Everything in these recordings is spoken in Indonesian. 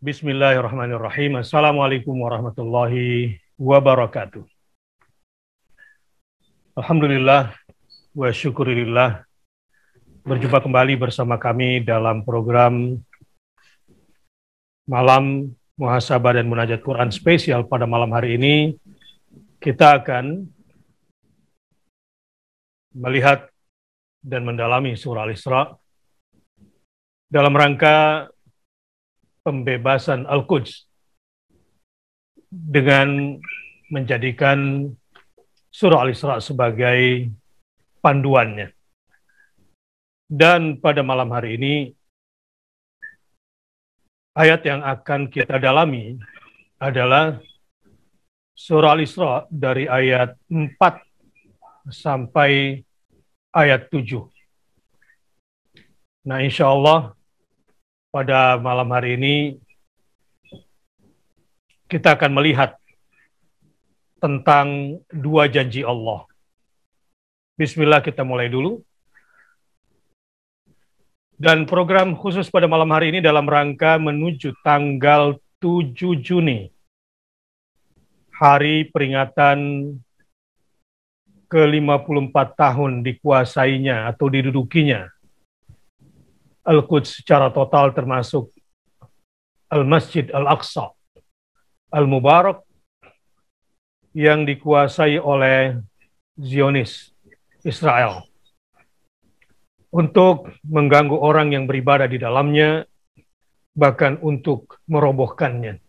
Bismillahirrahmanirrahim. Assalamualaikum warahmatullahi wabarakatuh. Alhamdulillah wa syukurillah. Berjumpa kembali bersama kami dalam program Malam Muhasabah dan Munajat Quran spesial pada malam hari ini. Kita akan melihat dan mendalami surah Al-Isra dalam rangka pembebasan Al-Quds dengan menjadikan surah Al-Isra sebagai panduannya. Dan pada malam hari ini, ayat yang akan kita dalami adalah surah Al-Isra dari ayat 4 sampai ayat 7. Nah, insya Allah pada malam hari ini kita akan melihat tentang dua janji Allah. Bismillah, kita mulai dulu. Dan program khusus pada malam hari ini dalam rangka menuju tanggal 7 Juni, hari peringatan ke-54 tahun dikuasainya atau didudukinya Al-Quds secara total, termasuk Al-Masjid Al-Aqsa Al-Mubarak yang dikuasai oleh Zionis Israel untuk mengganggu orang yang beribadah di dalamnya, bahkan untuk merobohkannya.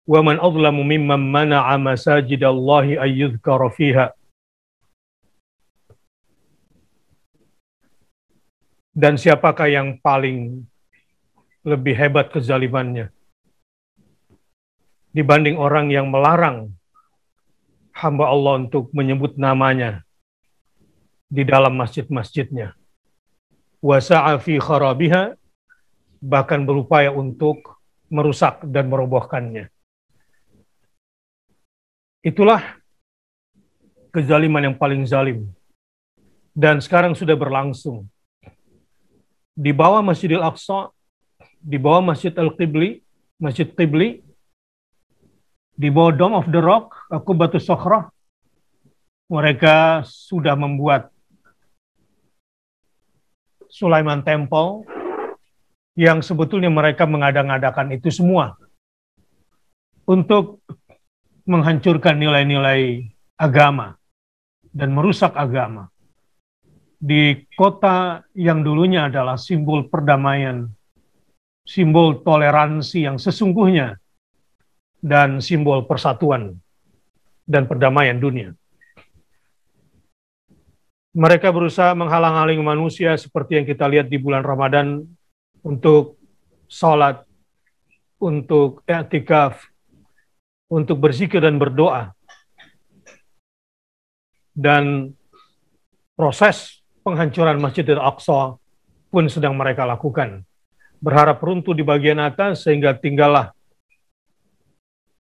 Wa man adlamu mimman mana'a masajidallahi ayyudhkara fiha. Dan siapakah yang paling lebih hebat kezalimannya dibanding orang yang melarang hamba Allah untuk menyebut namanya di dalam masjid-masjidnya. Wa sa'a fi kharabiha, bahkan berupaya untuk merusak dan merobohkannya. Itulah kezaliman yang paling zalim. Dan sekarang sudah berlangsung. Di bawah Masjidil Aqsa, di bawah Masjid Al-Qibli, Masjid Qibli, di bawah Dome of the Rock, Qubatus Sokhrah, mereka sudah membuat Sulaiman Temple yang sebetulnya mereka mengada-ngadakan itu semua untuk menghancurkan nilai-nilai agama dan merusak agama. Di kota yang dulunya adalah simbol perdamaian, simbol toleransi yang sesungguhnya, dan simbol persatuan dan perdamaian dunia. Mereka berusaha menghalang-halangi manusia seperti yang kita lihat di bulan Ramadan untuk sholat, untuk i'tikaf, untuk berzikir dan berdoa. Dan proses penghancuran Masjidil Aqsa pun sedang mereka lakukan. Berharap runtuh di bagian atas sehingga tinggallah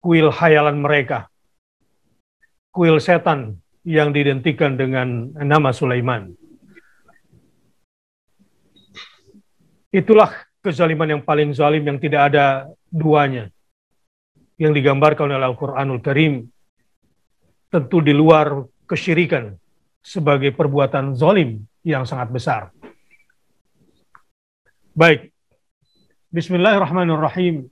kuil khayalan mereka, kuil setan yang diidentikan dengan nama Sulaiman. Itulah kezaliman yang paling zalim yang tidak ada duanya, yang digambarkan oleh Al-Quranul Karim, tentu di luar kesyirikan sebagai perbuatan zalim yang sangat besar. Baik, Bismillahirrahmanirrahim.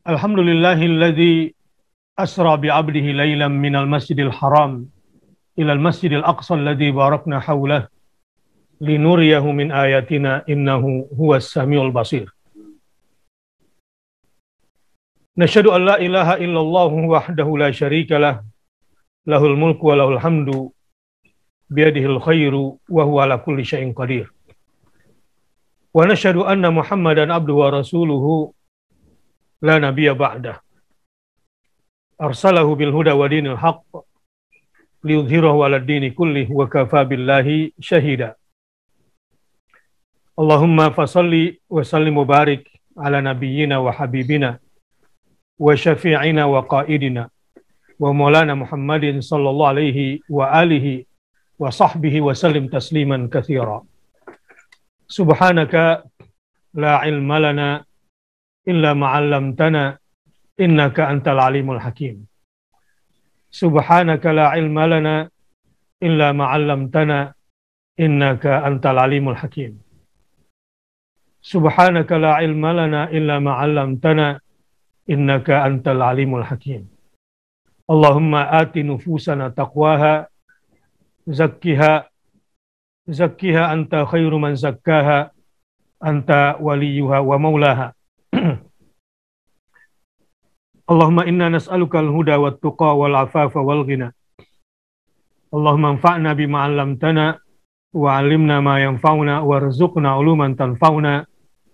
Alhamdulillahilladzi asra bi'abdihi laylan minal masjidil haram ilal masjidil aqsa alladzi barakna hawlah linuriyahu min ayatina innahu huwas samiul basir. Nasyhadu an la ilaha illallah wahdahu la syarika lah, lahul mulku wa lahul hamdu biyadihil khairu wa huwa ala kulli syai'in qadir. Wa nasyhadu anna Muhammadan abduhu wa rasuluhu la nabiyya ba'dah. Arsalahu bil huda wa dinil haqq liyudhhirahu 'ala ad-dini kullih wa kafa billahi syahida. Allahumma fasalli wa sallim wa barik ala nabiyyina wa habibina wa syafi'ina wa qaidina wa maulana Muhammadin sallallahu alaihi wa alihi wa sahbihi wa sallim tasliman katsira. Subhanaka la ilma lana illa ma'allamtana innaka antal alimul hakim. Subhanaka la ilma lana illa ma'allamtana innaka antal alimul hakim. Subhanaka la ilma lana illa ma'allamtana innaka antal alimul hakim. Allahumma ati nufusana taqwaha zakkiha zakkiha anta khairu man zakkaha anta waliyuha wa maulaha. Allahumma inna nas'aluka al-huda wat tuqa wal afafa wal ghina. Allahumma anfa'na bima 'allamtana wa 'allimna ma yanfa'una warzuqna 'uluman tanfa'una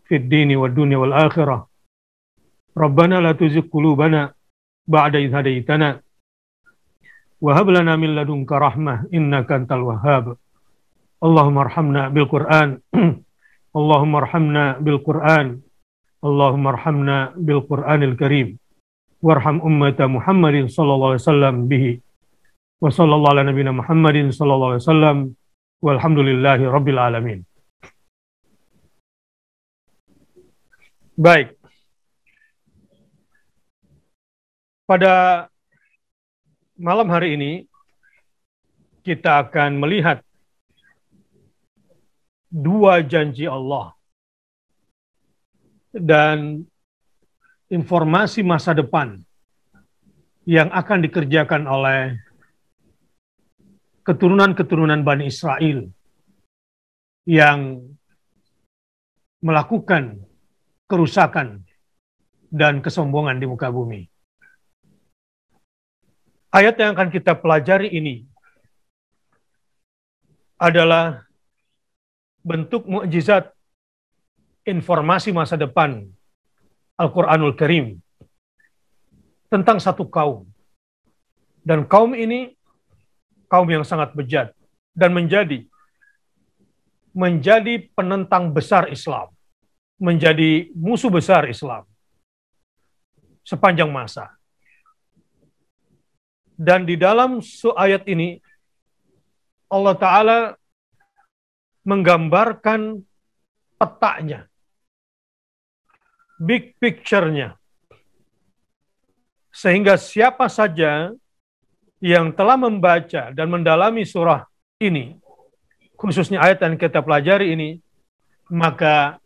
fid dini wad dunya wal akhirah. Rabbana la tuzigh qulubana ba'da idh hadaitana wa hab lana min ladunka rahmah innaka antal wahhab. Allahumma arhamna bil Qur'an. Allahumma arhamna bil Qur'an. Allahumma arhamna bil Qur'anil Karim. Warham ummata Muhammadin sallallahu alaihi wasallam bihi. Wa sallallahu ala nabiyina Muhammadin sallallahu alaihi wasallam walhamdulillahi rabbil alamin. Baik. Pada malam hari ini kita akan melihat dua janji Allah dan informasi masa depan yang akan dikerjakan oleh keturunan-keturunan Bani Israel yang melakukan kerusakan dan kesombongan di muka bumi. Ayat yang akan kita pelajari ini adalah bentuk mukjizat informasi masa depan Al-Quranul Karim tentang satu kaum. Dan kaum ini kaum yang sangat bejat dan menjadi penentang besar Islam, menjadi musuh besar Islam sepanjang masa. Dan di dalam ayat ini Allah Ta'ala menggambarkan petanya, big picture-nya. Sehingga siapa saja yang telah membaca dan mendalami surah ini, khususnya ayat yang kita pelajari ini, maka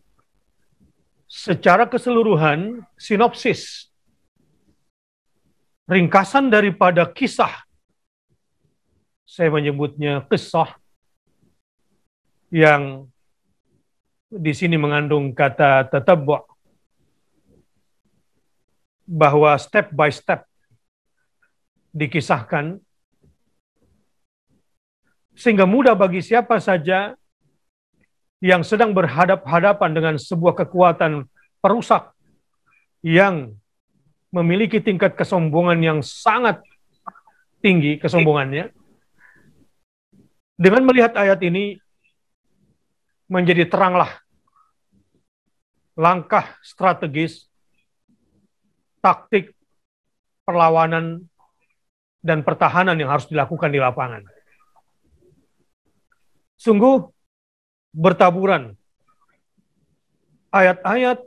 secara keseluruhan sinopsis, ringkasan daripada kisah, saya menyebutnya kisah, yang di sini mengandung kata tatabbu', bahwa step by step dikisahkan, sehingga mudah bagi siapa saja yang sedang berhadap-hadapan dengan sebuah kekuatan perusak yang memiliki tingkat kesombongan yang sangat tinggi, kesombongannya. Dengan melihat ayat ini, menjadi teranglah langkah strategis, taktik, perlawanan, dan pertahanan yang harus dilakukan di lapangan. Sungguh bertaburan ayat-ayat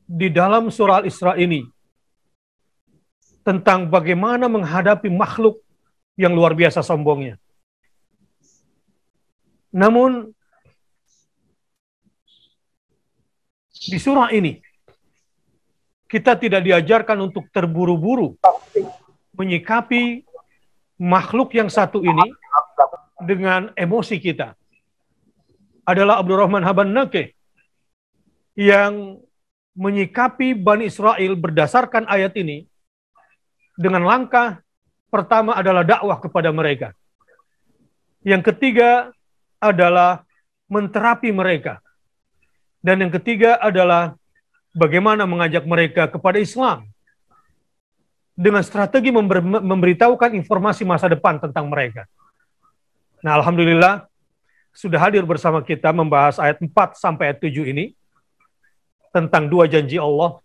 di dalam surah Al-Isra ini tentang bagaimana menghadapi makhluk yang luar biasa sombongnya. Namun, di surah ini, kita tidak diajarkan untuk terburu-buru menyikapi makhluk yang satu ini dengan emosi kita. Adalah Abdurrahman Habban Nakeh yang menyikapi Bani Israel berdasarkan ayat ini dengan langkah pertama adalah dakwah kepada mereka. Yang ketiga adalah menterapi mereka. Dan yang ketiga adalah bagaimana mengajak mereka kepada Islam dengan strategi memberitahukan informasi masa depan tentang mereka. Nah, alhamdulillah sudah hadir bersama kita membahas ayat 4 sampai ayat 7 ini tentang dua janji Allah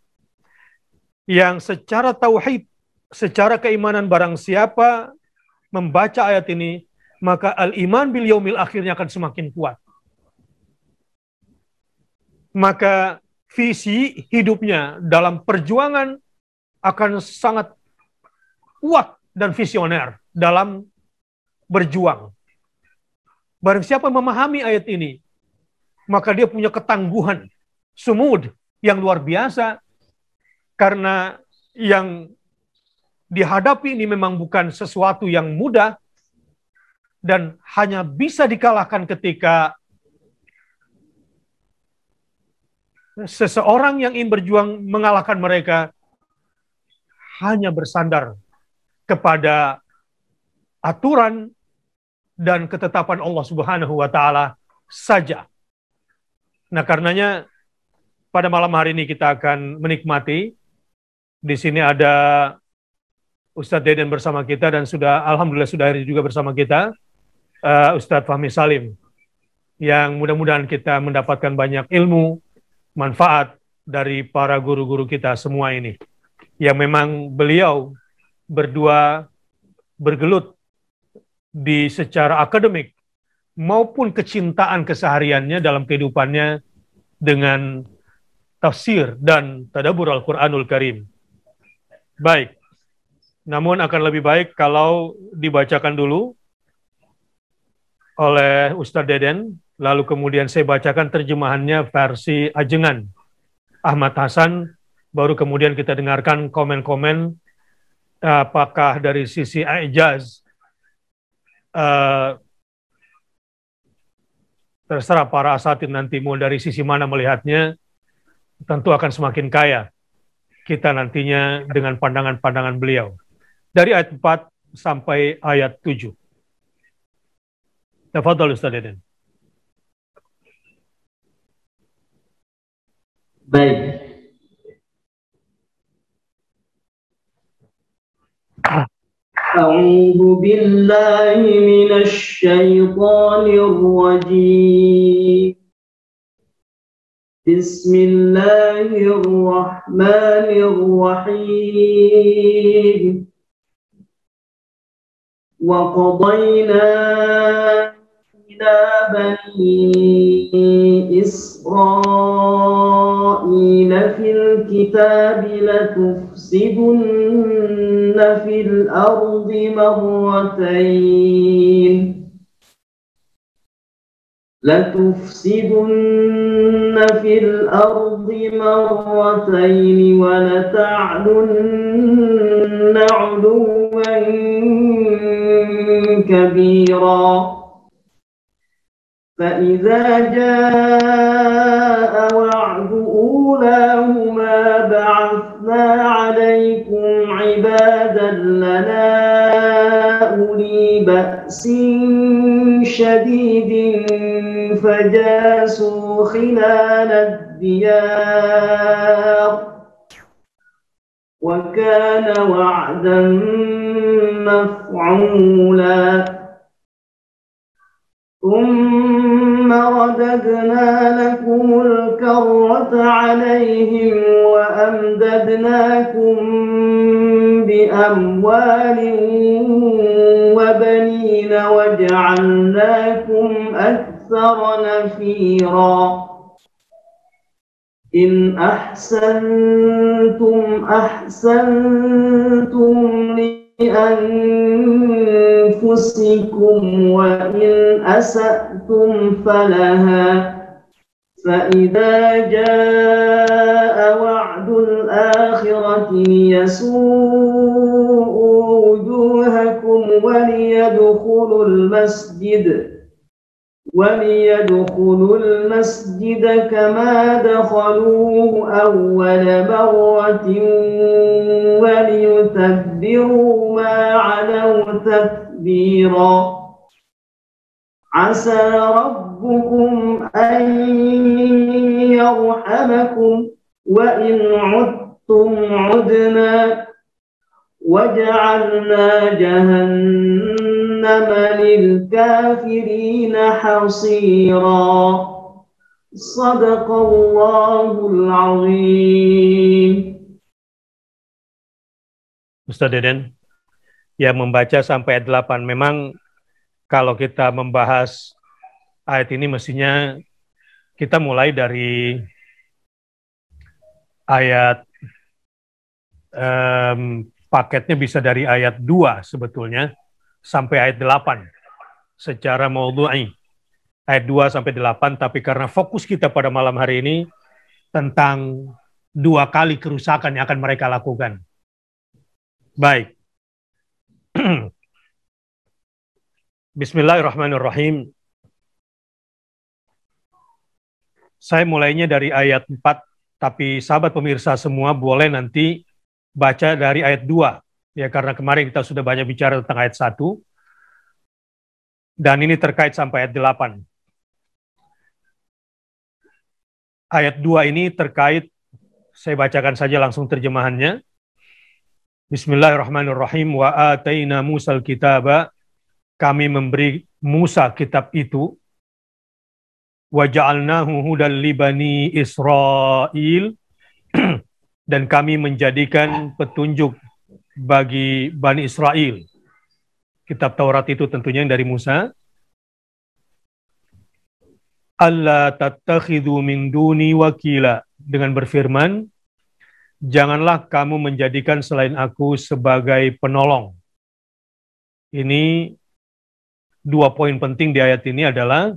yang secara tauhid, secara keimanan, barang siapa membaca ayat ini, maka al-iman bil yaumil akhirnya akan semakin kuat. maka visi hidupnya dalam perjuangan akan sangat kuat dan visioner dalam berjuang. Barang siapa memahami ayat ini, maka dia punya ketangguhan, sumud yang luar biasa, karena yang dihadapi ini memang bukan sesuatu yang mudah, dan hanya bisa dikalahkan ketika seseorang yang ingin berjuang mengalahkan mereka hanya bersandar kepada aturan dan ketetapan Allah Subhanahu wa Ta'ala saja. Nah, karenanya pada malam hari ini kita akan menikmati. Di sini ada Ustadz Deden bersama kita, dan alhamdulillah sudah hadir juga bersama kita Ustadz Fahmi Salim, yang mudah-mudahan kita mendapatkan banyak ilmu, manfaat dari para guru-guru kita semua ini, yang memang beliau berdua bergelut di secara akademik maupun kecintaan kesehariannya dalam kehidupannya dengan tafsir dan tadabbur Al-Quranul Karim. Baik, namun akan lebih baik kalau dibacakan dulu oleh Ustadz Deden, lalu kemudian saya bacakan terjemahannya versi Ajengan Ahmad Hasan, baru kemudian kita dengarkan komen-komen apakah dari sisi ijaz, terserah para asatid nanti mau dari sisi mana melihatnya, tentu akan semakin kaya kita nantinya dengan pandangan-pandangan beliau. Dari ayat 4 sampai ayat 7. Tafadhal Ustaz Deden. Baik. A'udzu billahi minasy syaithanir rajim. Bismillahirrahmanirrahim. Wa qadayna ila bani Israila fil kitabi latufsidunna fil ardi marratayn fil ardi marratayn wa lata'lunna 'uluwan kabira. فإذا جاء وعد أولاهما بعثنا عليكم عبادا لنا أولي بأس شديد فجاسوا خلال الديار وكان وعدا مفعولا. ثم رددنا لكم الكرة عليهم وأمددناكم بأموال وبنين وجعلناكم أكثر نفيرا. إن أحسنتم أحسنتم لأنفسكم وإن أسأتم فلها فإذا جاء وعد الآخرة ليسوءوا وجوهكم وليدخلوا المسجد كما دخلوه أول مرة وليتبروا ما علوا تتبيرا. عسى ربكم أن يرحمكم وإن عدتم عدنا وجعلنا جهنم للكافرين حصيرا. صدق الله العظيم. Ustaz Deden yang membaca sampai ayat 8. Memang kalau kita membahas ayat ini mestinya kita mulai dari ayat paketnya bisa dari ayat 2 sebetulnya sampai ayat 8 secara maudhu'i. Ayat 2 sampai 8, tapi karena fokus kita pada malam hari ini tentang 2 kali kerusakan yang akan mereka lakukan. Baik. Bismillahirrahmanirrahim. Saya mulainya dari ayat 4, tapi sahabat pemirsa semua boleh nanti baca dari ayat 2. Ya, karena kemarin kita sudah banyak bicara tentang ayat 1. Dan ini terkait sampai ayat 8. Ayat 2 ini terkait, saya bacakan saja langsung terjemahannya. Bismillahirrahmanirrahim. Wa ataina Musal kitaba, kami memberi Musa kitab itu. Wa ja'alnahu hudal li bani Israil, dan kami menjadikan petunjuk bagi Bani Israel. Kitab Taurat itu tentunya yang dari Musa. Alla tattakhidhu min duni wakila, dengan berfirman, janganlah kamu menjadikan selain aku sebagai penolong. Ini 2 poin penting di ayat ini adalah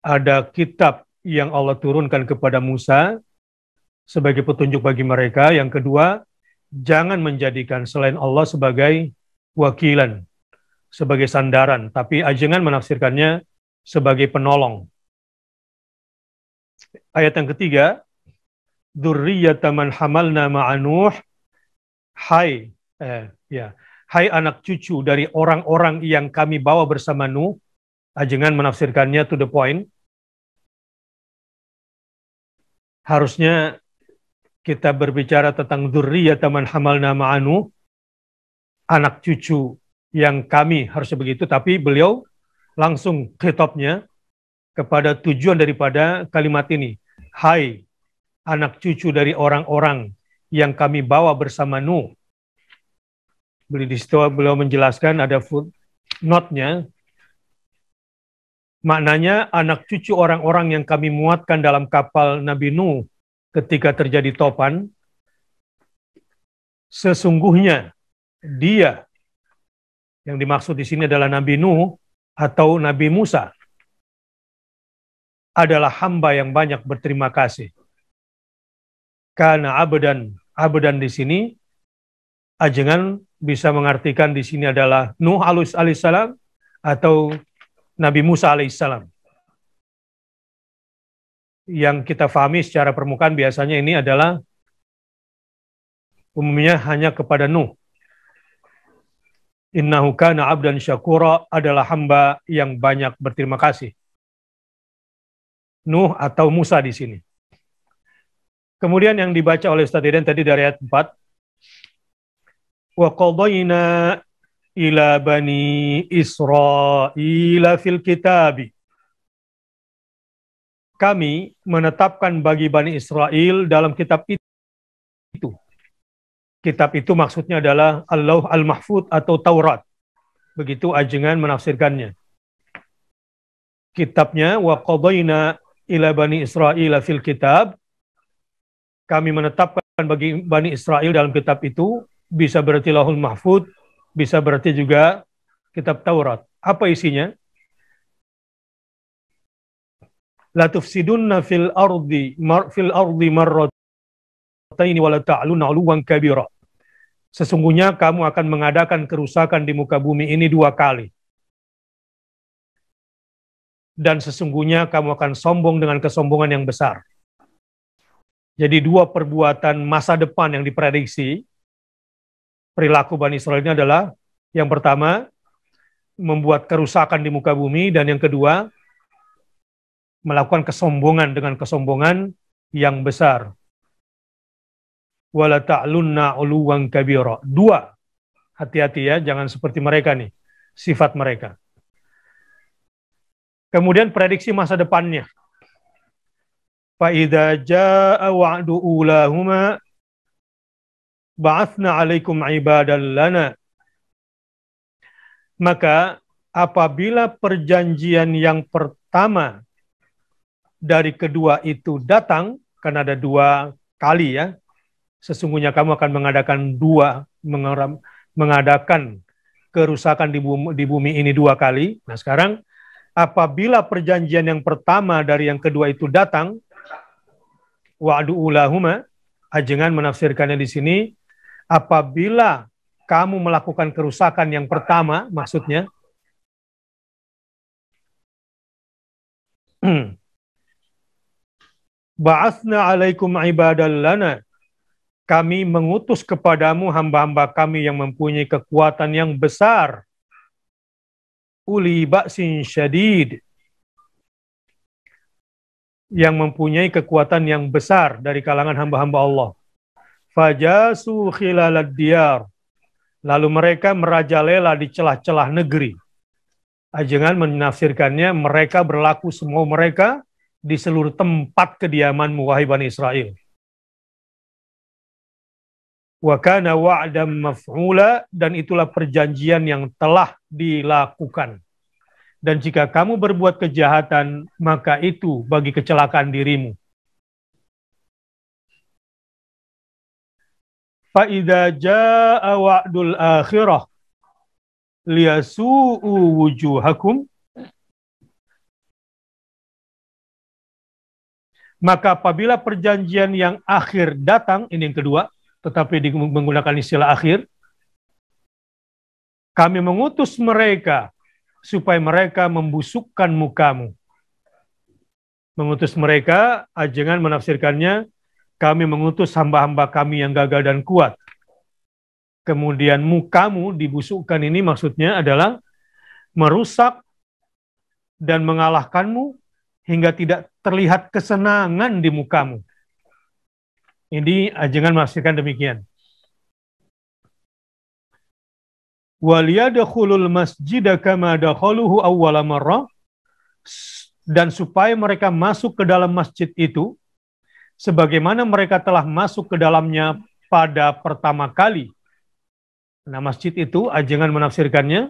ada kitab yang Allah turunkan kepada Musa sebagai petunjuk bagi mereka. Yang kedua, jangan menjadikan selain Allah sebagai wakilan, sebagai sandaran, tapi jangan menafsirkannya sebagai penolong. Ayat yang ketiga, dzurriyyata man hamalna ma'a Nuh, hai anak cucu dari orang-orang yang kami bawa bersama Nuh. Jangan menafsirkannya to the point. Harusnya kita berbicara tentang dzurriyyata man hamalna ma'a Nuh, anak cucu yang kami, harusnya begitu, tapi beliau langsung khitabnya kepada tujuan daripada kalimat ini. Hai anak cucu dari orang-orang yang kami bawa bersama Nuh. Di situ beliau menjelaskan, ada footnote-nya, maknanya anak cucu orang-orang yang kami muatkan dalam kapal Nabi Nuh ketika terjadi topan, sesungguhnya dia, yang dimaksud di sini adalah Nabi Nuh atau Nabi Musa, adalah hamba yang banyak berterima kasih. Karena abdan di sini, jangan bisa mengartikan di sini adalah Nuh alaihissalam atau Nabi Musa alaihissalam. Yang kita fahami secara permukaan biasanya ini adalah umumnya hanya kepada Nuh. Innahu kana abdan syakura, adalah hamba yang banyak berterima kasih. Nuh atau Musa di sini. Kemudian yang dibaca oleh Ustaz Deden tadi dari ayat 4. Wa qadayna ila bani Israila fil kitabi. Kami menetapkan bagi Bani Israel dalam kitab itu. Kitab itu maksudnya adalah Al-Lauh Al-Mahfud atau Taurat. Begitu ajengan menafsirkannya. Kitabnya wa qadayna ila bani Israil fil kitab. Kami menetapkan bagi Bani Israel dalam kitab itu, bisa berarti Lauhul Mahfud, bisa berarti juga kitab Taurat. Apa isinya? La tufsidunna fil ardi marrataini wa la ta'lunna 'uluwan kabira. Sesungguhnya kamu akan mengadakan kerusakan di muka bumi ini 2 kali. Dan sesungguhnya kamu akan sombong dengan kesombongan yang besar. Jadi 2 perbuatan masa depan yang diprediksi perilaku Bani Israel ini adalah, yang pertama, membuat kerusakan di muka bumi, dan yang kedua, melakukan kesombongan dengan kesombongan yang besar. Wala ta'lunna 'uluwan kabira. 2, hati-hati ya, jangan seperti mereka nih, sifat mereka. Kemudian prediksi masa depannya. Fa idza jaa wa'du ulahuma ba'athna 'alaikum 'ibadan lana. Maka apabila perjanjian yang pertama dari kedua itu datang, karena ada 2 kali ya. Sesungguhnya kamu akan mengadakan kerusakan di bumi ini 2 kali. Nah sekarang apabila perjanjian yang pertama dari yang kedua itu datang, wa'du ulahuma, ajengan menafsirkannya di sini, apabila kamu melakukan kerusakan yang pertama, maksudnya ba'atsna 'alaikum ibadan lana, kami mengutus kepadamu hamba-hamba kami yang mempunyai kekuatan yang besar, uli ba'sin syadid, yang mempunyai kekuatan yang besar dari kalangan hamba-hamba Allah. Fajasu khilalad diyar, lalu mereka merajalela di celah-celah negeri. Ajengan menafsirkannya, mereka berlaku semua mereka di seluruh tempat kediamanmu, wahai Bani Israel. Wa kana wa'dam maf'ula, dan itulah perjanjian yang telah dilakukan. Dan jika kamu berbuat kejahatan, maka itu bagi kecelakaan dirimu. Fa idza jaa wa'dul akhirah liyasu'u wujuhakum, maka apabila perjanjian yang akhir datang, ini yang kedua, tetapi menggunakan istilah akhir, kami mengutus mereka supaya mereka membusukkan mukamu. Mengutus mereka, ajengan menafsirkannya, kami mengutus hamba-hamba kami yang gagah dan kuat. Kemudian mukamu dibusukkan, ini maksudnya adalah merusak dan mengalahkanmu hingga tidak terlihat kesenangan di mukamu. Ini ajengan menafsirkan demikian. Waliyadkhulul masjida kama dakhaluhu awwala marrah, dan supaya mereka masuk ke dalam masjid itu sebagaimana mereka telah masuk ke dalamnya pada pertama kali. Nah, masjid itu ajengan menafsirkannya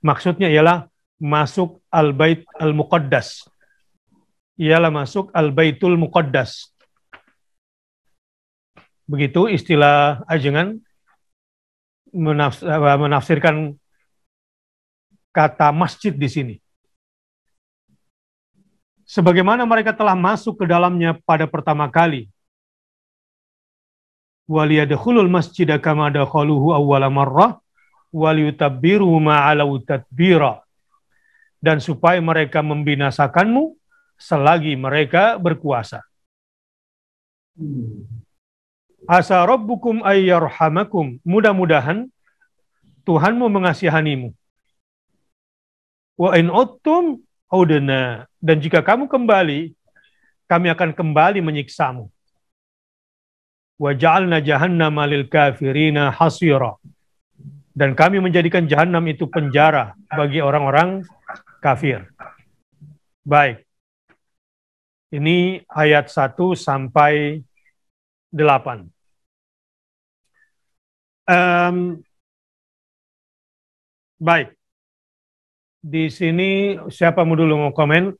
maksudnya ialah masuk al-bait al-muqaddas. Ialah masuk al-baitul muqaddas. Begitu istilah ajengan menafsirkan kata masjid di sini. Sebagaimana mereka telah masuk ke dalamnya pada pertama kali. Waliyadkhulul masjida kama dakhaluhu awwala marrah waliyutabbiru ma'alau tadbira. Dan supaya mereka membinasakanmu selagi mereka berkuasa. Asa rabbukum ayyarhamakum, mudah-mudahan Tuhanmu mengasihanimu. Wa in uttum udna, dan jika kamu kembali, kami akan kembali menyiksamu. Wa ja'alna jahannama lil kafirina hasira, dan kami menjadikan jahanam itu penjara bagi orang-orang kafir. Baik. Ini ayat 1 sampai 8. Baik. Di sini siapa mau dulu mau komen?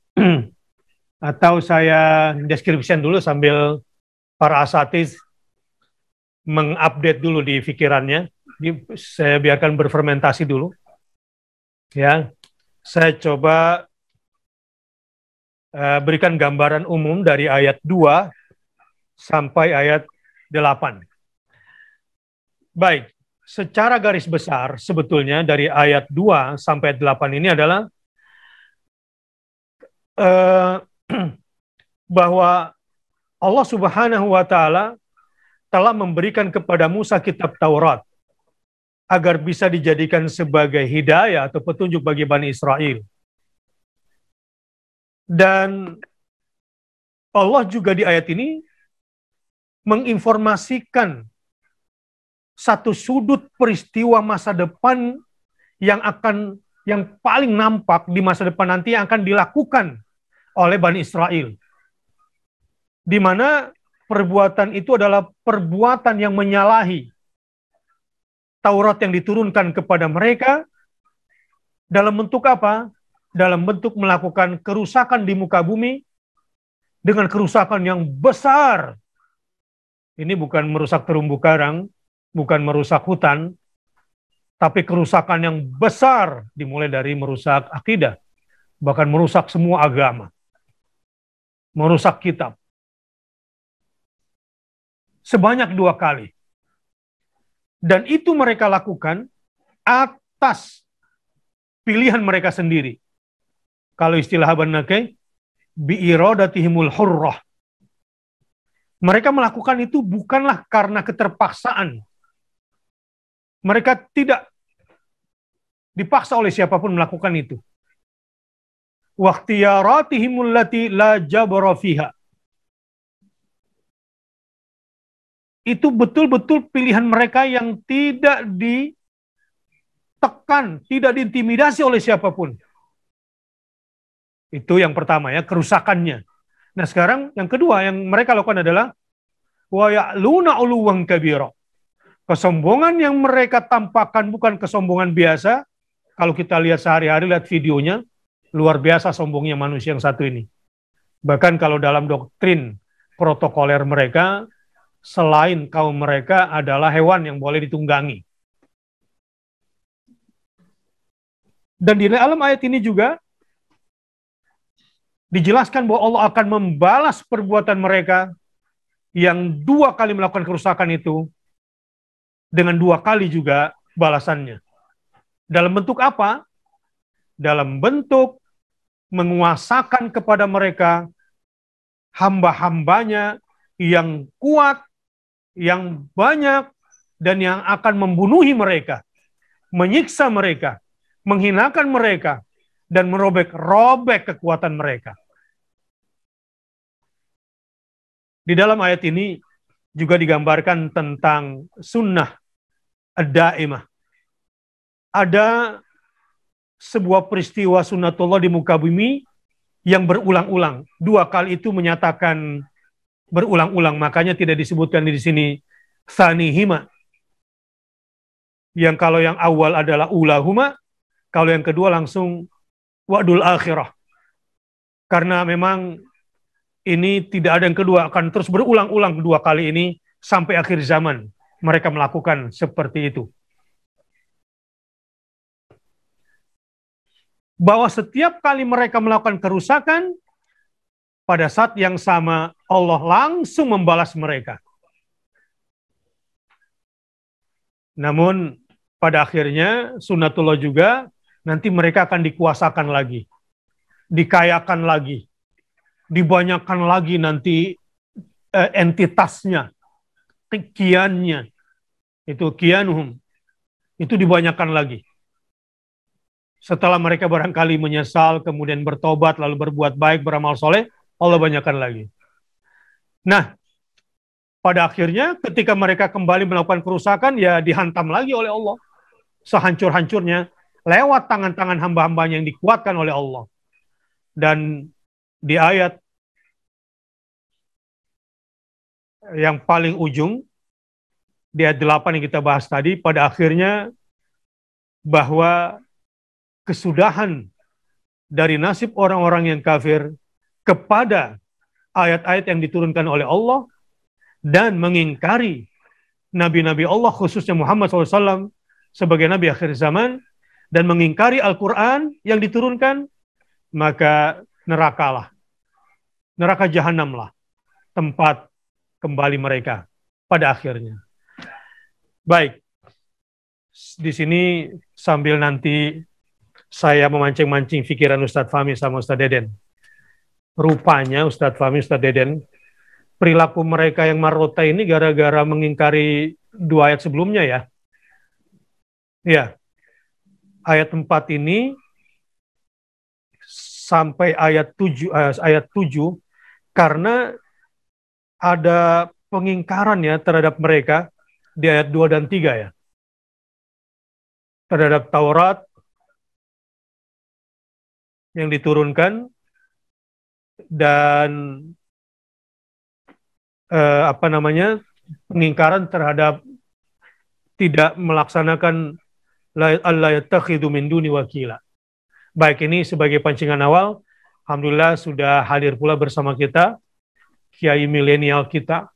Atau saya deskripsikan dulu sambil para asatiz mengupdate dulu di pikirannya. Saya biarkan berfermentasi dulu. Ya, saya coba berikan gambaran umum dari ayat 2 sampai ayat 8. Baik, secara garis besar sebetulnya dari ayat 2 sampai 8 ini adalah bahwa Allah Subhanahu wa Ta'ala telah memberikan kepada Musa kitab Taurat agar bisa dijadikan sebagai hidayah atau petunjuk bagi Bani Israel. Dan Allah juga di ayat ini menginformasikan satu sudut peristiwa masa depan yang paling nampak di masa depan nanti yang akan dilakukan oleh Bani Israel. Di mana perbuatan itu adalah perbuatan yang menyalahi Taurat yang diturunkan kepada mereka dalam bentuk apa? Dalam bentuk melakukan kerusakan di muka bumi dengan kerusakan yang besar Ini bukan merusak terumbu karang, bukan merusak hutan, tapi kerusakan yang besar dimulai dari merusak akidah, bahkan merusak semua agama, merusak kitab. Sebanyak 2 kali. Dan itu mereka lakukan atas pilihan mereka sendiri. Kalau istilah Banake, bi'iradatihimul hurrah. Mereka melakukan itu bukanlah karena keterpaksaan. Mereka tidak dipaksa oleh siapapun melakukan itu. Waqtiyaratihimul lati la jabra fiha. Itu betul-betul pilihan mereka yang tidak ditekan, tidak diintimidasi oleh siapapun. Itu yang pertama ya, kerusakannya. Nah sekarang yang kedua yang mereka lakukan adalah wa ya'luna 'uluwan kabira. Kesombongan yang mereka tampakkan bukan kesombongan biasa. Kalau kita lihat sehari-hari, lihat videonya, luar biasa sombongnya manusia yang satu ini. Bahkan kalau dalam doktrin protokoler mereka, selain kaum mereka adalah hewan yang boleh ditunggangi. Dan di dalam ayat ini juga dijelaskan bahwa Allah akan membalas perbuatan mereka yang 2 kali melakukan kerusakan itu dengan 2 kali juga balasannya. Dalam bentuk apa? Dalam bentuk menguasakan kepada mereka hamba-hambanya yang kuat, yang banyak, dan yang akan membunuhi mereka, menyiksa mereka, menghinakan mereka, dan merobek-robek kekuatan mereka. Di dalam ayat ini juga digambarkan tentang sunnah ad-daimah. Ada sebuah peristiwa sunnatullah di muka bumi yang berulang-ulang. 2 kali itu menyatakan berulang-ulang, makanya tidak disebutkan di sini tsanihima. Yang kalau yang awal adalah ulahuma, kalau yang kedua langsung wa'dul akhirah. Karena memang ini tidak ada yang kedua, akan terus berulang-ulang 2 kali ini sampai akhir zaman. Mereka melakukan seperti itu. Bahwa setiap kali mereka melakukan kerusakan, pada saat yang sama Allah langsung membalas mereka. Namun pada akhirnya sunnatullah juga nanti mereka akan dikuasakan lagi, dikayakan lagi, dibanyakan lagi nanti entitasnya, kiannya, itu kianuhum, itu dibanyakan lagi. Setelah mereka barangkali menyesal, kemudian bertobat, lalu berbuat baik, beramal soleh, Allah banyakkan lagi. Nah, pada akhirnya ketika mereka kembali melakukan kerusakan, ya dihantam lagi oleh Allah. Sehancur-hancurnya, lewat tangan-tangan hamba-hambanya yang dikuatkan oleh Allah. Dan di ayat yang paling ujung, di ayat 8 yang kita bahas tadi, pada akhirnya bahwa kesudahan dari nasib orang-orang yang kafir kepada ayat-ayat yang diturunkan oleh Allah dan mengingkari nabi-nabi Allah khususnya Muhammad SAW sebagai nabi akhir zaman dan mengingkari Al-Quran yang diturunkan, maka nerakalah, neraka jahanamlah tempat kembali mereka pada akhirnya. Baik, di sini sambil nanti saya memancing-mancing pikiran Ustadz Fahmi sama Ustadz Deden. Rupanya Ustadz Fahmi, Ustadz Deden, perilaku mereka yang marota ini gara-gara mengingkari 2 ayat sebelumnya ya. Ya, ayat 4 ini sampai ayat 7 karena ada pengingkaran ya terhadap mereka di ayat 2 dan 3 ya. Terhadap Taurat yang diturunkan dan pengingkaran terhadap tidak melaksanakan Allah yattakhidhu min duni wakila. Baik, ini sebagai pancingan awal. Alhamdulillah sudah hadir pula bersama kita Kiai milenial kita,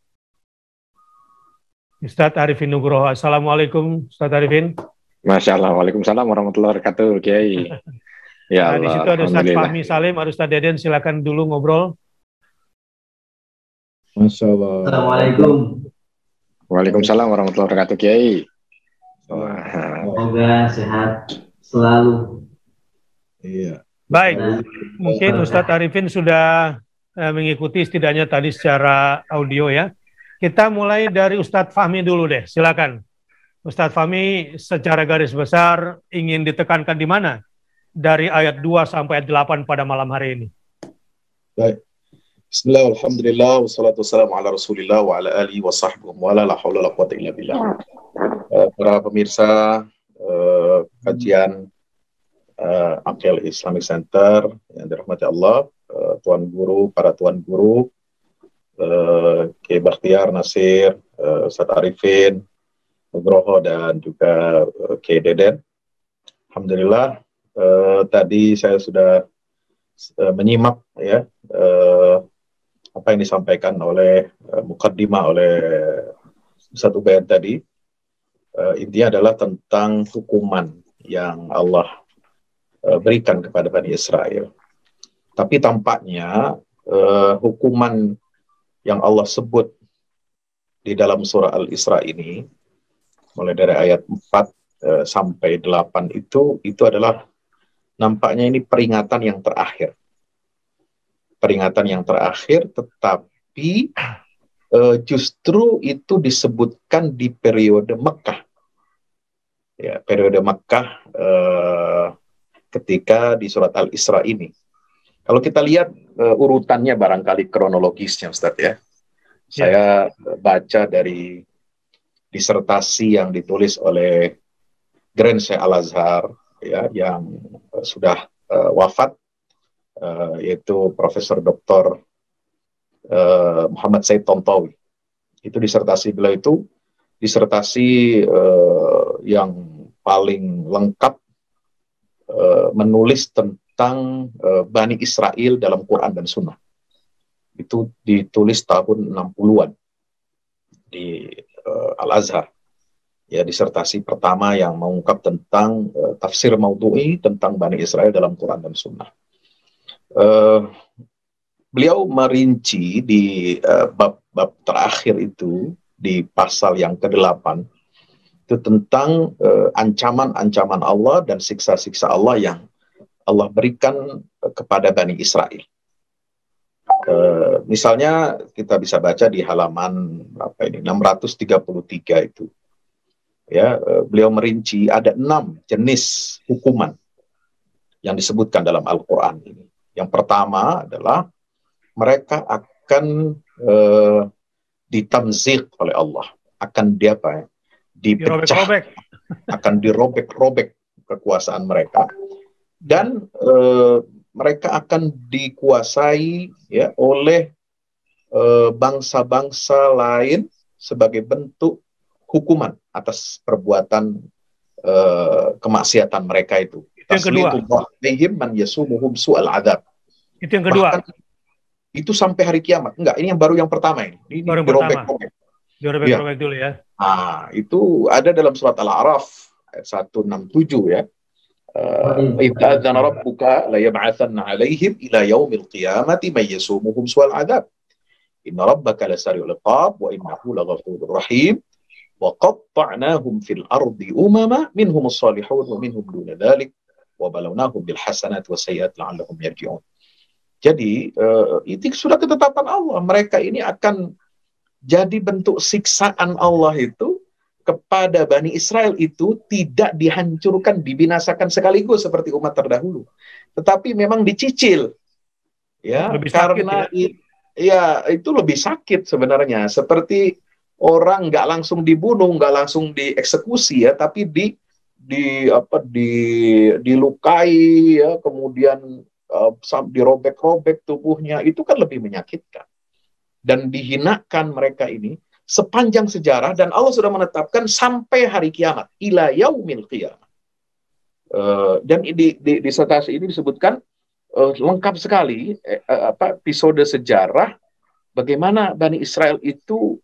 Ustadz Arifin Nugroho. Assalamualaikum, Ustadz Arifin. Masya Allah, waalaikumsalam warahmatullahi wabarakatuh, Kiai. Ya Nah, di Allah, situ ada Ustadz alhamdulillah. Fahmi Salim, ada Ustadz Deden, silakan dulu ngobrol. Masya Allah. Assalamualaikum. Waalaikumsalam warahmatullahi wabarakatuh, Kiai. Semoga sehat selalu. Iya. Baik, Nah, mungkin Ustadz Arifin sudah mengikuti setidaknya tadi secara audio ya. Kita mulai dari Ustadz Fahmi dulu deh, silakan. Ustadz Fahmi secara garis besar ingin ditekankan di mana dari ayat 2 sampai ayat 8 pada malam hari ini. Baik. Bismillah, alhamdulillah, wassalatu wassalamu ala rasulillah wa ala alihi wa sahbihi wa la hawla wa la quwwata illa billah. Para pemirsa kajian Aqil Islamic Center yang dirahmati Allah, tuan guru, para tuan guru, Kiai Bakhtiar Nasir, Ustadz Arifin Nugroho, dan juga Kiai Deden. Alhamdulillah, tadi saya sudah menyimak ya apa yang disampaikan oleh mukaddimah oleh Ustadz Ubaid tadi. Intinya adalah tentang hukuman yang Allah berikan kepada Bani Israel. Tapi tampaknya hukuman yang Allah sebut di dalam surah Al-Isra ini, mulai dari ayat 4 sampai 8 itu adalah nampaknya ini peringatan yang terakhir. Peringatan yang terakhir, tetapi justru itu disebutkan di periode Mekah. Ya, periode Mekah ketika di surat Al-Isra ini. Kalau kita lihat urutannya barangkali kronologisnya, Ustadz ya. Saya baca dari disertasi yang ditulis oleh Grand Sheikh Al-Azhar ya, yang sudah wafat, yaitu Profesor Dr. Muhammad Said Tontowi. Itu disertasi beliau itu disertasi yang paling lengkap menulis tentang Bani Israel dalam Quran dan Sunnah. Itu ditulis tahun 60-an di Al-Azhar. Ya, disertasi pertama yang mengungkap tentang tafsir maudhu'i tentang Bani Israel dalam Quran dan Sunnah. Beliau merinci di bab terakhir itu, di pasal yang ke-8, itu tentang ancaman-ancaman Allah dan siksa-siksa Allah yang Allah berikan kepada Bani Israel. Misalnya kita bisa baca di halaman 633 itu. Ya, beliau merinci ada 6 jenis hukuman yang disebutkan dalam Al-Quran ini. Yang pertama adalah mereka akan ditamzik oleh Allah, akan dipecah, akan dirobek-robek kekuasaan mereka, dan mereka akan dikuasai ya oleh bangsa-bangsa lain sebagai bentuk hukuman atas perbuatan kemaksiatan mereka itu. Yang kedua. Itu yang kedua. Bahkan itu sampai hari kiamat. Enggak, ini yang baru yang pertama ini. Ini baru dirobek-robek. Dirobek-robek dulu ya. Nah, itu ada dalam surat Al-A'raf ayat 167 ya. Idza adzana rabbuka la yab'atsanna 'alaihim ila yaumil qiyamati may yasumuhum su'al 'adzab. Inna rabbaka lasari'ul 'iqab wa innahu laghafurur rahim. Wa qatta'nahum fil ardi umama minhum as-salihun wa minhum duna dzalik wa balawnahum bil hasanati was sayyi'ati la'allahum yarji'un. Jadi itu sudah ketetapan Allah. Mereka ini akan jadi bentuk siksaan Allah itu kepada Bani Israel itu tidak dihancurkan, dibinasakan sekaligus seperti umat terdahulu. Tetapi memang dicicil. Ya, lebih karena sakit, ya? Ya, itu lebih sakit sebenarnya. Seperti orang nggak langsung dibunuh, nggak langsung dieksekusi ya, tapi dilukai ya, kemudian dirobek-robek tubuhnya, itu kan lebih menyakitkan. Dan dihinakan mereka ini sepanjang sejarah, dan Allah sudah menetapkan sampai hari kiamat, ila yaumil qiyamah. Dan di disertasi ini disebutkan lengkap sekali episode sejarah bagaimana Bani Israel itu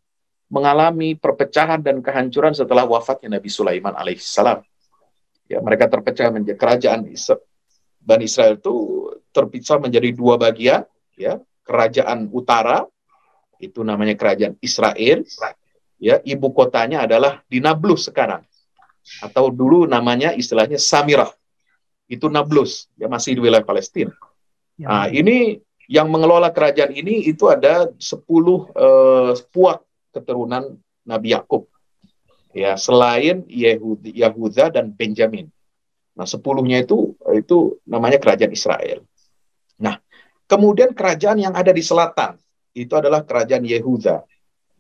mengalami perpecahan dan kehancuran setelah wafatnya Nabi Sulaiman alaihissalam. Ya, mereka terpecah menjadi kerajaan Bani Israel itu terpisah menjadi dua bagian, ya. Kerajaan utara itu namanya kerajaan Israel, ya, ibu kotanya adalah di Nablus sekarang, atau dulu namanya istilahnya Samirah, itu Nablus, ya, masih di wilayah Palestina. Nah, ini yang mengelola kerajaan ini itu ada 10 puak keturunan Nabi Yakub. Ya, selain Yahuda dan Benjamin. Nah, 10-nya itu namanya kerajaan Israel. Nah, kemudian kerajaan yang ada di selatan itu adalah kerajaan Yehuda.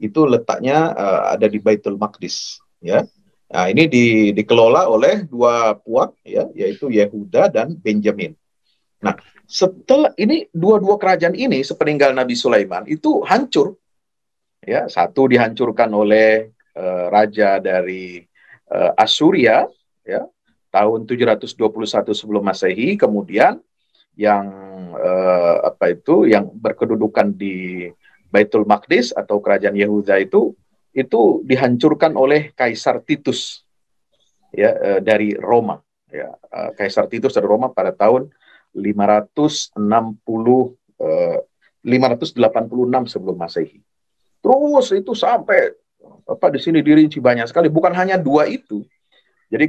Itu letaknya ada di Baitul Maqdis, ya. Nah, ini dikelola oleh dua puak, ya, yaitu Yehuda dan Benjamin. Nah, setelah ini dua kerajaan ini sepeninggal Nabi Sulaiman itu hancur. Ya, satu dihancurkan oleh raja dari Asuria, ya, tahun 721 sebelum Masehi. Kemudian yang yang berkedudukan di Baitul Maqdis atau kerajaan Yehuda itu dihancurkan oleh Kaisar Titus, ya, dari Roma, ya. Kaisar Titus dari Roma pada tahun 586 sebelum Masehi. Terus itu sampai di sini dirinci banyak sekali, bukan hanya dua itu. Jadi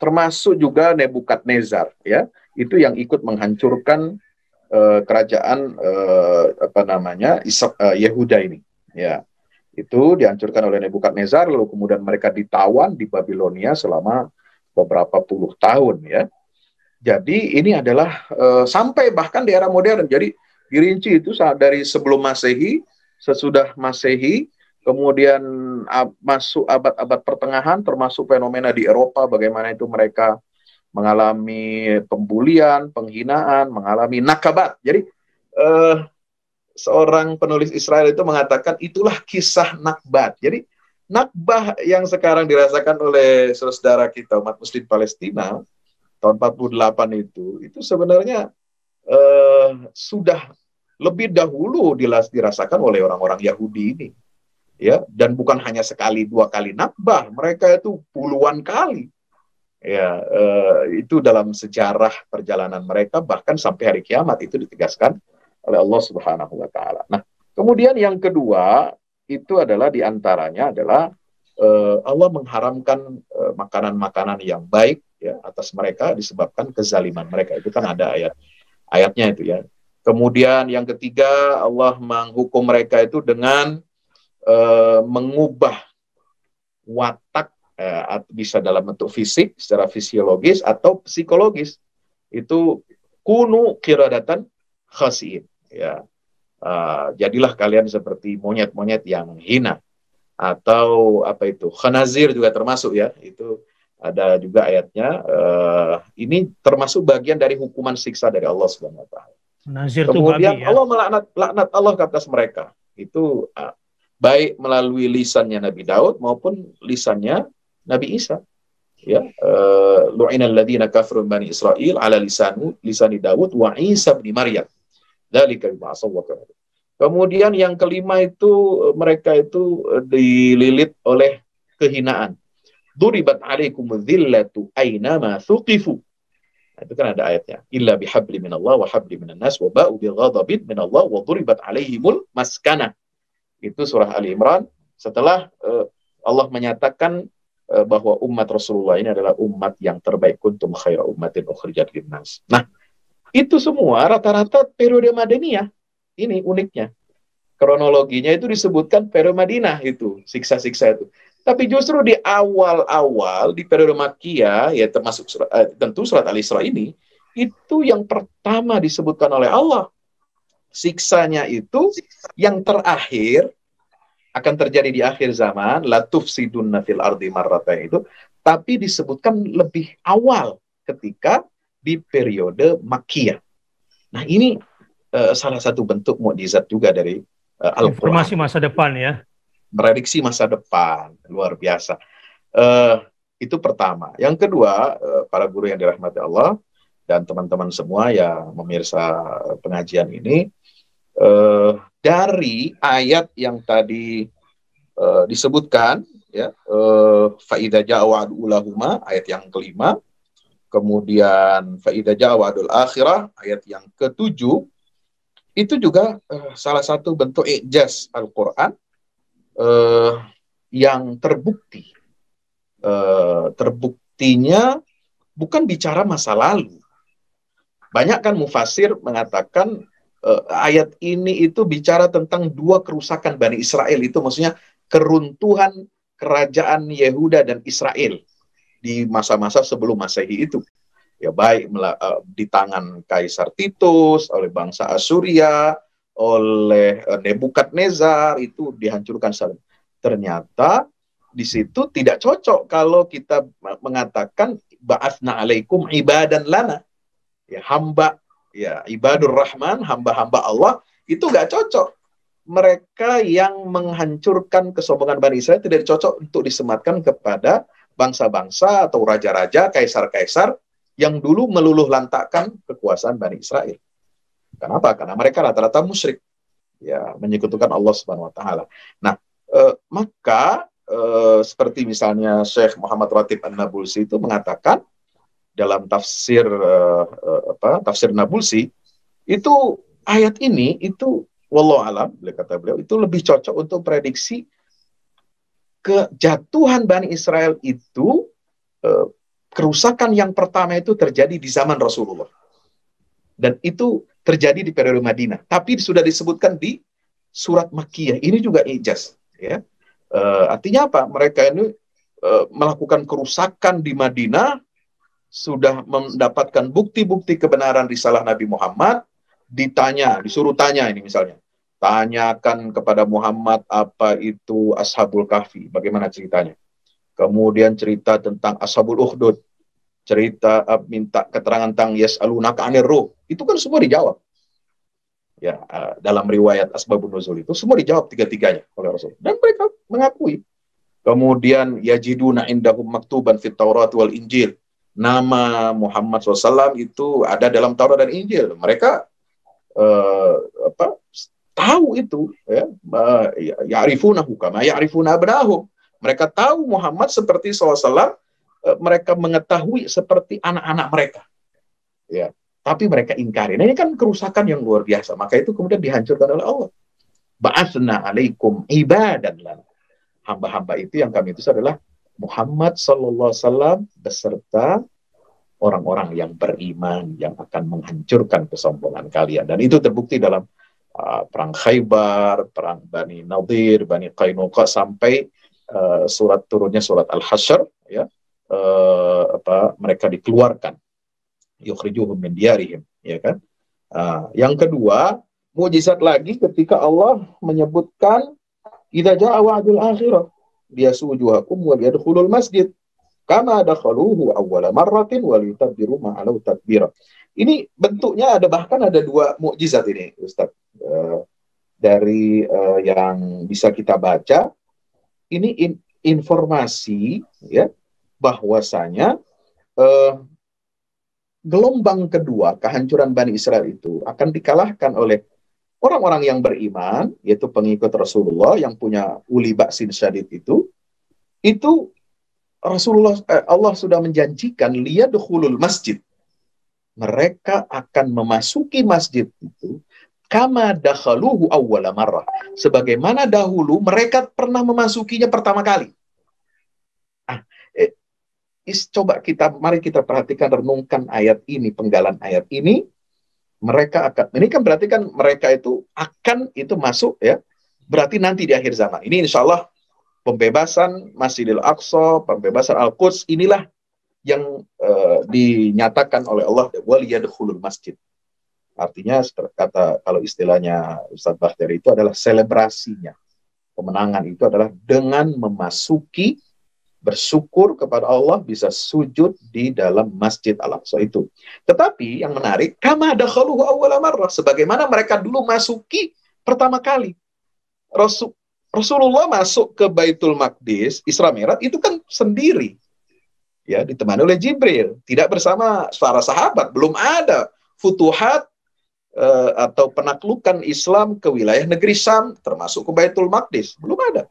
termasuk juga Nebukadnezar, ya, itu yang ikut menghancurkan kerajaan Yehuda ini, ya. Itu dihancurkan oleh Nebukadnezar, lalu kemudian mereka ditawan di Babilonia selama beberapa puluh tahun, ya. Jadi ini adalah sampai bahkan di era modern. Jadi dirinci itu dari sebelum Masehi, sesudah Masehi, kemudian masuk abad-abad pertengahan, termasuk fenomena di Eropa, bagaimana itu mereka mengalami pembulian, penghinaan, mengalami nakabat. Jadi seorang penulis Israel itu mengatakan itulah kisah Nakbat. Jadi Nakbah yang sekarang dirasakan oleh saudara kita umat Muslim Palestina tahun 48 itu sebenarnya sudah lebih dahulu dirasakan oleh orang-orang Yahudi ini. Ya, dan bukan hanya sekali dua kali Nakbah, mereka itu puluhan kali. Ya, itu dalam sejarah perjalanan mereka, bahkan sampai hari kiamat itu ditegaskan oleh Allah Subhanahu wa taala. Nah, kemudian yang kedua itu adalah diantaranya adalah Allah mengharamkan makanan-makanan yang baik, ya, atas mereka disebabkan kezaliman mereka. Itu kan ada ayatnya itu, ya. Kemudian yang ketiga, Allah menghukum mereka itu dengan mengubah watak, bisa dalam bentuk fisik secara fisiologis atau psikologis. Itu kunu qiradatan khasiin, ya. Jadilah kalian seperti monyet-monyet yang hina, atau khanazir juga termasuk, ya. Itu ada juga ayatnya. Ini termasuk bagian dari hukuman siksa dari Allah Subhanahu wa taala. Kemudian babi, ya? Allah melaknat Allah ke atas mereka. Itu baik melalui lisannya Nabi Daud maupun lisannya Nabi Isa. Ya, lu'inal ladzina kafaru bani Israil ala lisani Daud wa Isa bin Maryam. Dzalika bima asaw wa kanu. Kemudian yang kelima itu mereka itu dililit oleh kehinaan. Duribat alaikum dzillatu ainama thuqifu. Itu kan ada ayatnya. Illa bihabli minallah wa habli minan nas wa ba'u bighadabin minallah wa duribat alaihimul maskana. Itu surah Ali Imran. Setelah Allah menyatakan bahwa umat Rasulullah ini adalah umat yang terbaik, kuntum khaira ummatin ukhrijat linnas. Nah, itu semua rata-rata periode Madaniyah. Ini uniknya. Kronologinya itu disebutkan periode Madinah itu, siksa-siksa itu. Tapi justru di awal-awal di periode Makkiyah, ya termasuk tentu surat Al-Isra ini, itu yang pertama disebutkan oleh Allah. Siksanya itu yang terakhir akan terjadi di akhir zaman, la tufsidunna fil ardi marratain itu, tapi disebutkan lebih awal ketika di periode Makkiyah. Nah, ini salah satu bentuk mukjizat juga dari Al-Quran. Informasi masa depan, ya. Prediksi masa depan, luar biasa. Itu pertama. Yang kedua, para guru yang dirahmati Allah dan teman-teman semua yang memirsa pengajian ini, dari ayat yang tadi disebutkan ya, fa idza jaa wa'du ulahuma ayat yang kelima, kemudian fa idza jaa wa'dul akhirah ayat yang ketujuh. Itu juga salah satu bentuk i'jaz Al-Qur'an yang terbukti. Terbuktinya bukan bicara masa lalu. Banyak kan mufasir mengatakan ayat ini itu bicara tentang dua kerusakan Bani Israel. Itu maksudnya keruntuhan kerajaan Yehuda dan Israel di masa-masa sebelum Masehi itu. Ya, baik di tangan Kaisar Titus, oleh bangsa Asuria, oleh Nebukadnezar, itu dihancurkan. Ternyata di situ tidak cocok kalau kita mengatakan ba'atsna alaikum ibadan lana. Ya, hamba, ya, ibadur rahman, hamba-hamba Allah, itu nggak cocok. Mereka yang menghancurkan kesombongan Bani Israel tidak cocok untuk disematkan kepada bangsa-bangsa atau raja-raja, kaisar-kaisar yang dulu meluluh lantakkan kekuasaan Bani Israel. Kenapa? Karena mereka rata-rata musyrik, ya, menyekutukan Allah Subhanahu wa taala. Nah, maka seperti misalnya Syekh Muhammad Ratib An-Nabulsi itu mengatakan dalam tafsir tafsir Nabulsi, itu ayat ini itu wallahu alam, kata beliau, itu lebih cocok untuk prediksi kejatuhan Bani Israel itu, kerusakan yang pertama itu terjadi di zaman Rasulullah. Dan itu terjadi di periode Madinah. Tapi sudah disebutkan di surat Makkiyah. Ini juga ijaz. Ya. Artinya apa? Mereka ini melakukan kerusakan di Madinah, sudah mendapatkan bukti-bukti kebenaran risalah Nabi Muhammad, disuruh tanya ini misalnya. Tanyakan kepada Muhammad apa itu Ashabul Kahfi, bagaimana ceritanya. Kemudian cerita tentang Ashabul Ukhdud, cerita minta keterangan tentang yas'alunaka 'anir ruh. Itu kan semua dijawab. Ya, dalam riwayat Asbabun Nuzul itu semua dijawab tiga-tiganya oleh Rasul. Dan mereka mengakui. Kemudian yajiduna indahum maktuban fit Taurat wal Injil. Nama Muhammad SAW itu ada dalam Taurat dan Injil. Mereka tahu itu, ya, ya'rifunahu kama ya'rifuna abnahum. Mereka tahu Muhammad seperti SAW, mereka mengetahui seperti anak-anak mereka. Ya, tapi mereka ingkari. Nah, ini kan kerusakan yang luar biasa. Maka itu kemudian dihancurkan oleh Allah. Ba'atsna alaikum ibadan lana. Hamba-hamba itu yang kami itu adalah Muhammad sallallahu alaihi wasallam beserta orang-orang yang beriman yang akan menghancurkan kesombongan kalian. Dan itu terbukti dalam perang Khaybar, perang Bani Nadir, Bani Qainuqa, sampai turunnya surat Al-Hasyr, ya, mereka dikeluarkan, yukhrijuhum min diyarihim, ya kan. Yang kedua, mukjizat lagi ketika Allah menyebutkan idza jaa wa'dul akhirah liyasujuhakum wa yadkhulul masjid kama dakhaluhu awwala marratin wa litabbiru ma alau tadbira. Ini bentuknya bahkan ada dua mukjizat ini, Ustaz. Dari yang bisa kita baca, ini informasi, ya, bahwasanya gelombang kedua kehancuran Bani Israel itu akan dikalahkan oleh orang-orang yang beriman, yaitu pengikut Rasulullah yang punya uli ba'sin syadid itu Rasulullah, Allah sudah menjanjikan liyadkhulul masjid. Mereka akan memasuki masjid itu kama dakhaluhu awwala marrah. Sebagaimana dahulu mereka pernah memasukinya pertama kali. Mari kita perhatikan, renungkan ayat ini, penggalan ayat ini. Ini kan berarti kan mereka itu akan masuk, ya, berarti nanti di akhir zaman. Ini insya Allah pembebasan Masjidil Aqsa, pembebasan Al-Quds, inilah yang dinyatakan oleh Allah, waliyadkhulul masjid. Artinya, kalau istilahnya Ustaz Bakhtari, itu adalah selebrasinya. Kemenangan itu adalah dengan memasuki, bersyukur kepada Allah, bisa sujud di dalam Masjid Al-Aqsa itu. Tetapi yang menarik, kama dakhaluhu awwala marrah, sebagaimana mereka dulu masuki pertama kali. Rasulullah masuk ke Baitul Maqdis, Isra Mi'raj itu kan sendiri. Ya, ditemani oleh Jibril, tidak bersama para sahabat. Belum ada futuhat atau penaklukan Islam ke wilayah negeri Syam, termasuk ke Baitul Maqdis. Belum ada.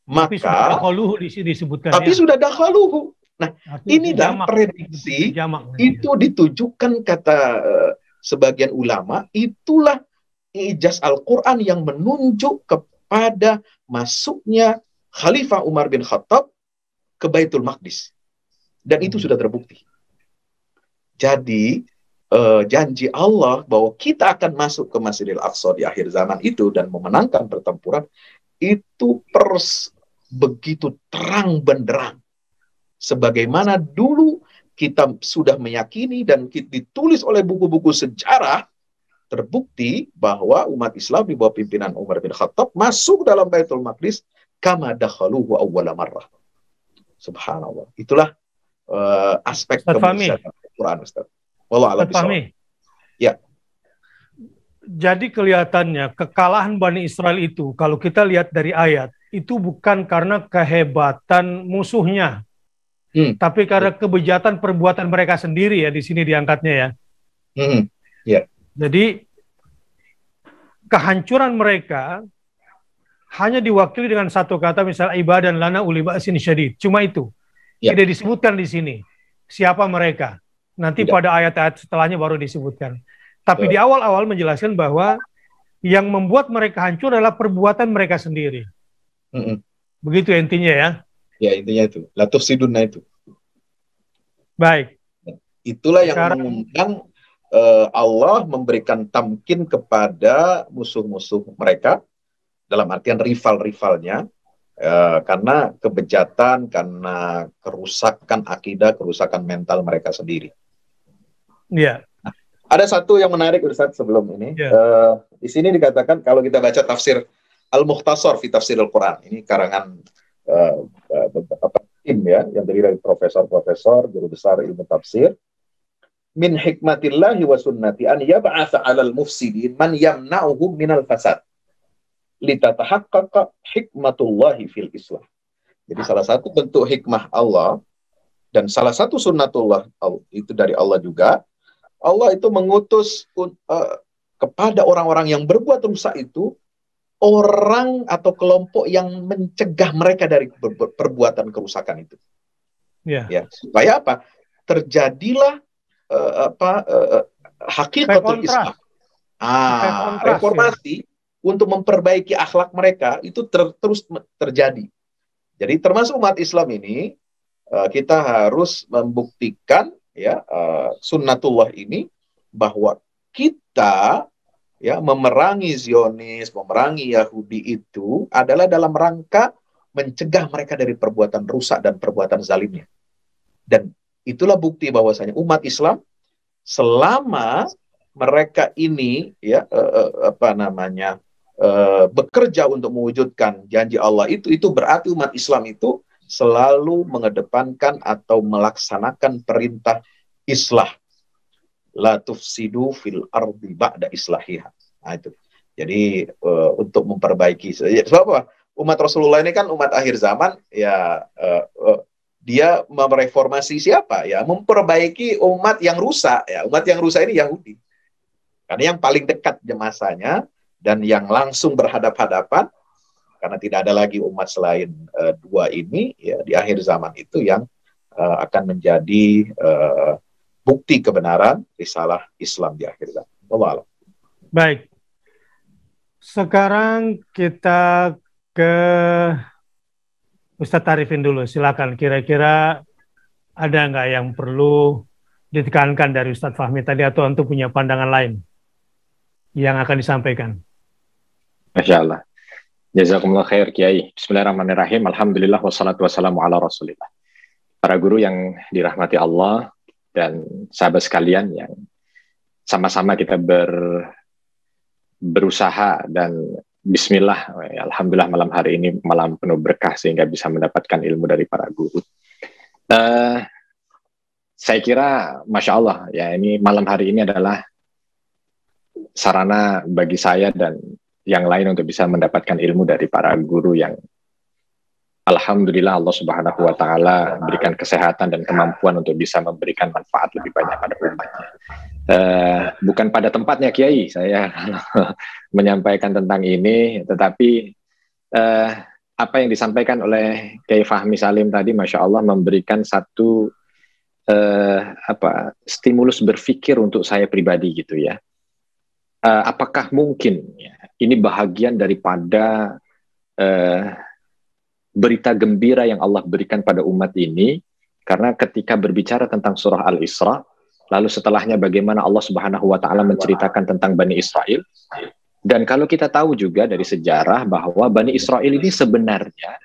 Tapi sudah maka dakhaluhu di sini disebutkan tapi ya. sudah dakhaluhu. Nah, Artinya inilah jamak. prediksi Jamak. itu ditujukan kata sebagian ulama, itulah ijaz Al-Quran yang menunjuk kepada masuknya Khalifah Umar bin Khattab ke Baitul Maqdis. Dan itu sudah terbukti. Jadi janji Allah bahwa kita akan masuk ke Masjidil Aqsa di akhir zaman itu dan memenangkan pertempuran itu begitu terang benderang. Sebagaimana dulu kita sudah meyakini dan ditulis oleh buku-buku sejarah, terbukti bahwa umat Islam di bawah pimpinan Umar bin Khattab masuk dalam Baitul Maqdis kama dakhaluhu awwala marrah. Subhanallah. Itulah aspek kemuliaan Al-Quran, Ustaz. Wallahu a'lam bishawab. Ya. Jadi kelihatannya kekalahan Bani Israel itu, kalau kita lihat dari ayat, itu bukan karena kehebatan musuhnya, tapi karena kebejatan perbuatan mereka sendiri ya, di sini diangkatnya ya. Ya. Jadi kehancuran mereka hanya diwakili dengan satu kata, misalnya ibadan lana uli ba'sin syadid. Cuma itu. Ya. Tidak disebutkan di sini siapa mereka. Nanti pada ayat-ayat setelahnya baru disebutkan. Tapi di awal-awal menjelaskan bahwa yang membuat mereka hancur adalah perbuatan mereka sendiri. Begitu intinya ya. Ya, intinya itu. La tufsidunna itu. Baik. Itulah yang mengundang Allah memberikan tamkin kepada musuh-musuh mereka, dalam artian rival-rivalnya, karena kebejatan, karena kerusakan akidah, kerusakan mental mereka sendiri. Iya. Nah, ada satu yang menarik Ustaz sebelum ini. Di sini dikatakan kalau kita baca tafsir Al-Mukhtasar fi Tafsir Al-Quran, ini karangan beberapa tim ya, yang terdiri dari profesor-profesor, guru besar ilmu tafsir. Min hikmatillahi wa sunnati an yab'atha 'alal mufsidin man yamna'uhum minal fasad litatahaqqaqa hikmatullahi fil islam. Jadi salah satu bentuk hikmah Allah dan salah satu sunnatullah itu dari Allah juga, Allah itu mengutus kepada orang-orang yang berbuat rusak itu orang atau kelompok yang mencegah mereka dari perbuatan kerusakan itu. Ya, supaya apa? Terjadilah hakikatul Islam. Reformasi untuk memperbaiki akhlak mereka itu terus terjadi. Jadi termasuk umat Islam ini kita harus membuktikan ya sunnatullah ini bahwa kita ya memerangi Zionis, memerangi Yahudi itu adalah dalam rangka mencegah mereka dari perbuatan rusak dan perbuatan zalimnya. Dan itulah bukti bahwasanya umat Islam selama mereka ini ya bekerja untuk mewujudkan janji Allah itu berarti umat Islam itu selalu mengedepankan atau melaksanakan perintah islah. La tufsidu fil ardi ba'da islahiha. Nah, itu. Jadi untuk memperbaiki. Sebab apa? Umat Rasulullah ini kan umat akhir zaman ya dia mereformasi siapa? Ya memperbaiki umat yang rusak ya. Umat yang rusak ini Yahudi. Karena yang paling dekat masanya dan yang langsung berhadap-hadapan karena tidak ada lagi umat selain dua ini ya di akhir zaman itu yang akan menjadi bukti kebenaran risalah Islam di akhir zaman. Allah. Baik. Sekarang kita ke Ustadz Arifin dulu. Silakan. Kira-kira ada nggak yang perlu ditekankan dari Ustadz Fahmi tadi atau untuk punya pandangan lain yang akan disampaikan? Masya Allah. Jazakumullah khair Kiai. Bismillahirrahmanirrahim. Alhamdulillah wassalatu wassalamu ala rasulillah. Para guru yang dirahmati Allah dan sahabat sekalian yang sama-sama kita berusaha dan bismillah, alhamdulillah malam hari ini malam penuh berkah sehingga bisa mendapatkan ilmu dari para guru. Saya kira Masya Allah ya, ini malam hari ini adalah sarana bagi saya dan yang lain untuk bisa mendapatkan ilmu dari para guru yang alhamdulillah Allah Subhanahu wa taala berikan kesehatan dan kemampuan untuk bisa memberikan manfaat lebih banyak pada umatnya. Bukan pada tempatnya Kiai saya menyampaikan tentang ini, tetapi apa yang disampaikan oleh Kiai Fahmi Salim tadi, Masya Allah, memberikan satu stimulus berpikir untuk saya pribadi gitu ya. Apakah mungkin ya, ini bahagian daripada berita gembira yang Allah berikan pada umat ini, karena ketika berbicara tentang surah Al-Isra, lalu setelahnya bagaimana Allah Subhanahu wa Ta'ala menceritakan tentang Bani Israel. Dan kalau kita tahu juga dari sejarah bahwa Bani Israel ini sebenarnya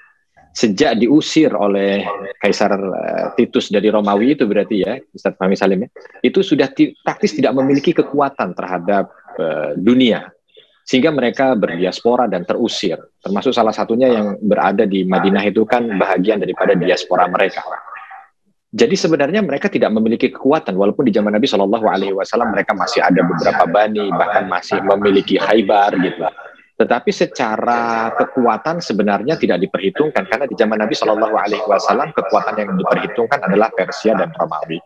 sejak diusir oleh Kaisar Titus dari Romawi itu berarti ya, Ustaz Fahmi Salim ya, itu sudah praktis tidak memiliki kekuatan terhadap dunia. Sehingga mereka berdiaspora dan terusir. Termasuk salah satunya yang berada di Madinah itu kan bahagian daripada diaspora mereka. Jadi sebenarnya mereka tidak memiliki kekuatan, walaupun di zaman Nabi SAW mereka masih ada beberapa bani, bahkan masih memiliki Khaybar gitu. Tetapi secara kekuatan sebenarnya tidak diperhitungkan, karena di zaman Nabi SAW kekuatan yang diperhitungkan adalah Persia dan Romawi.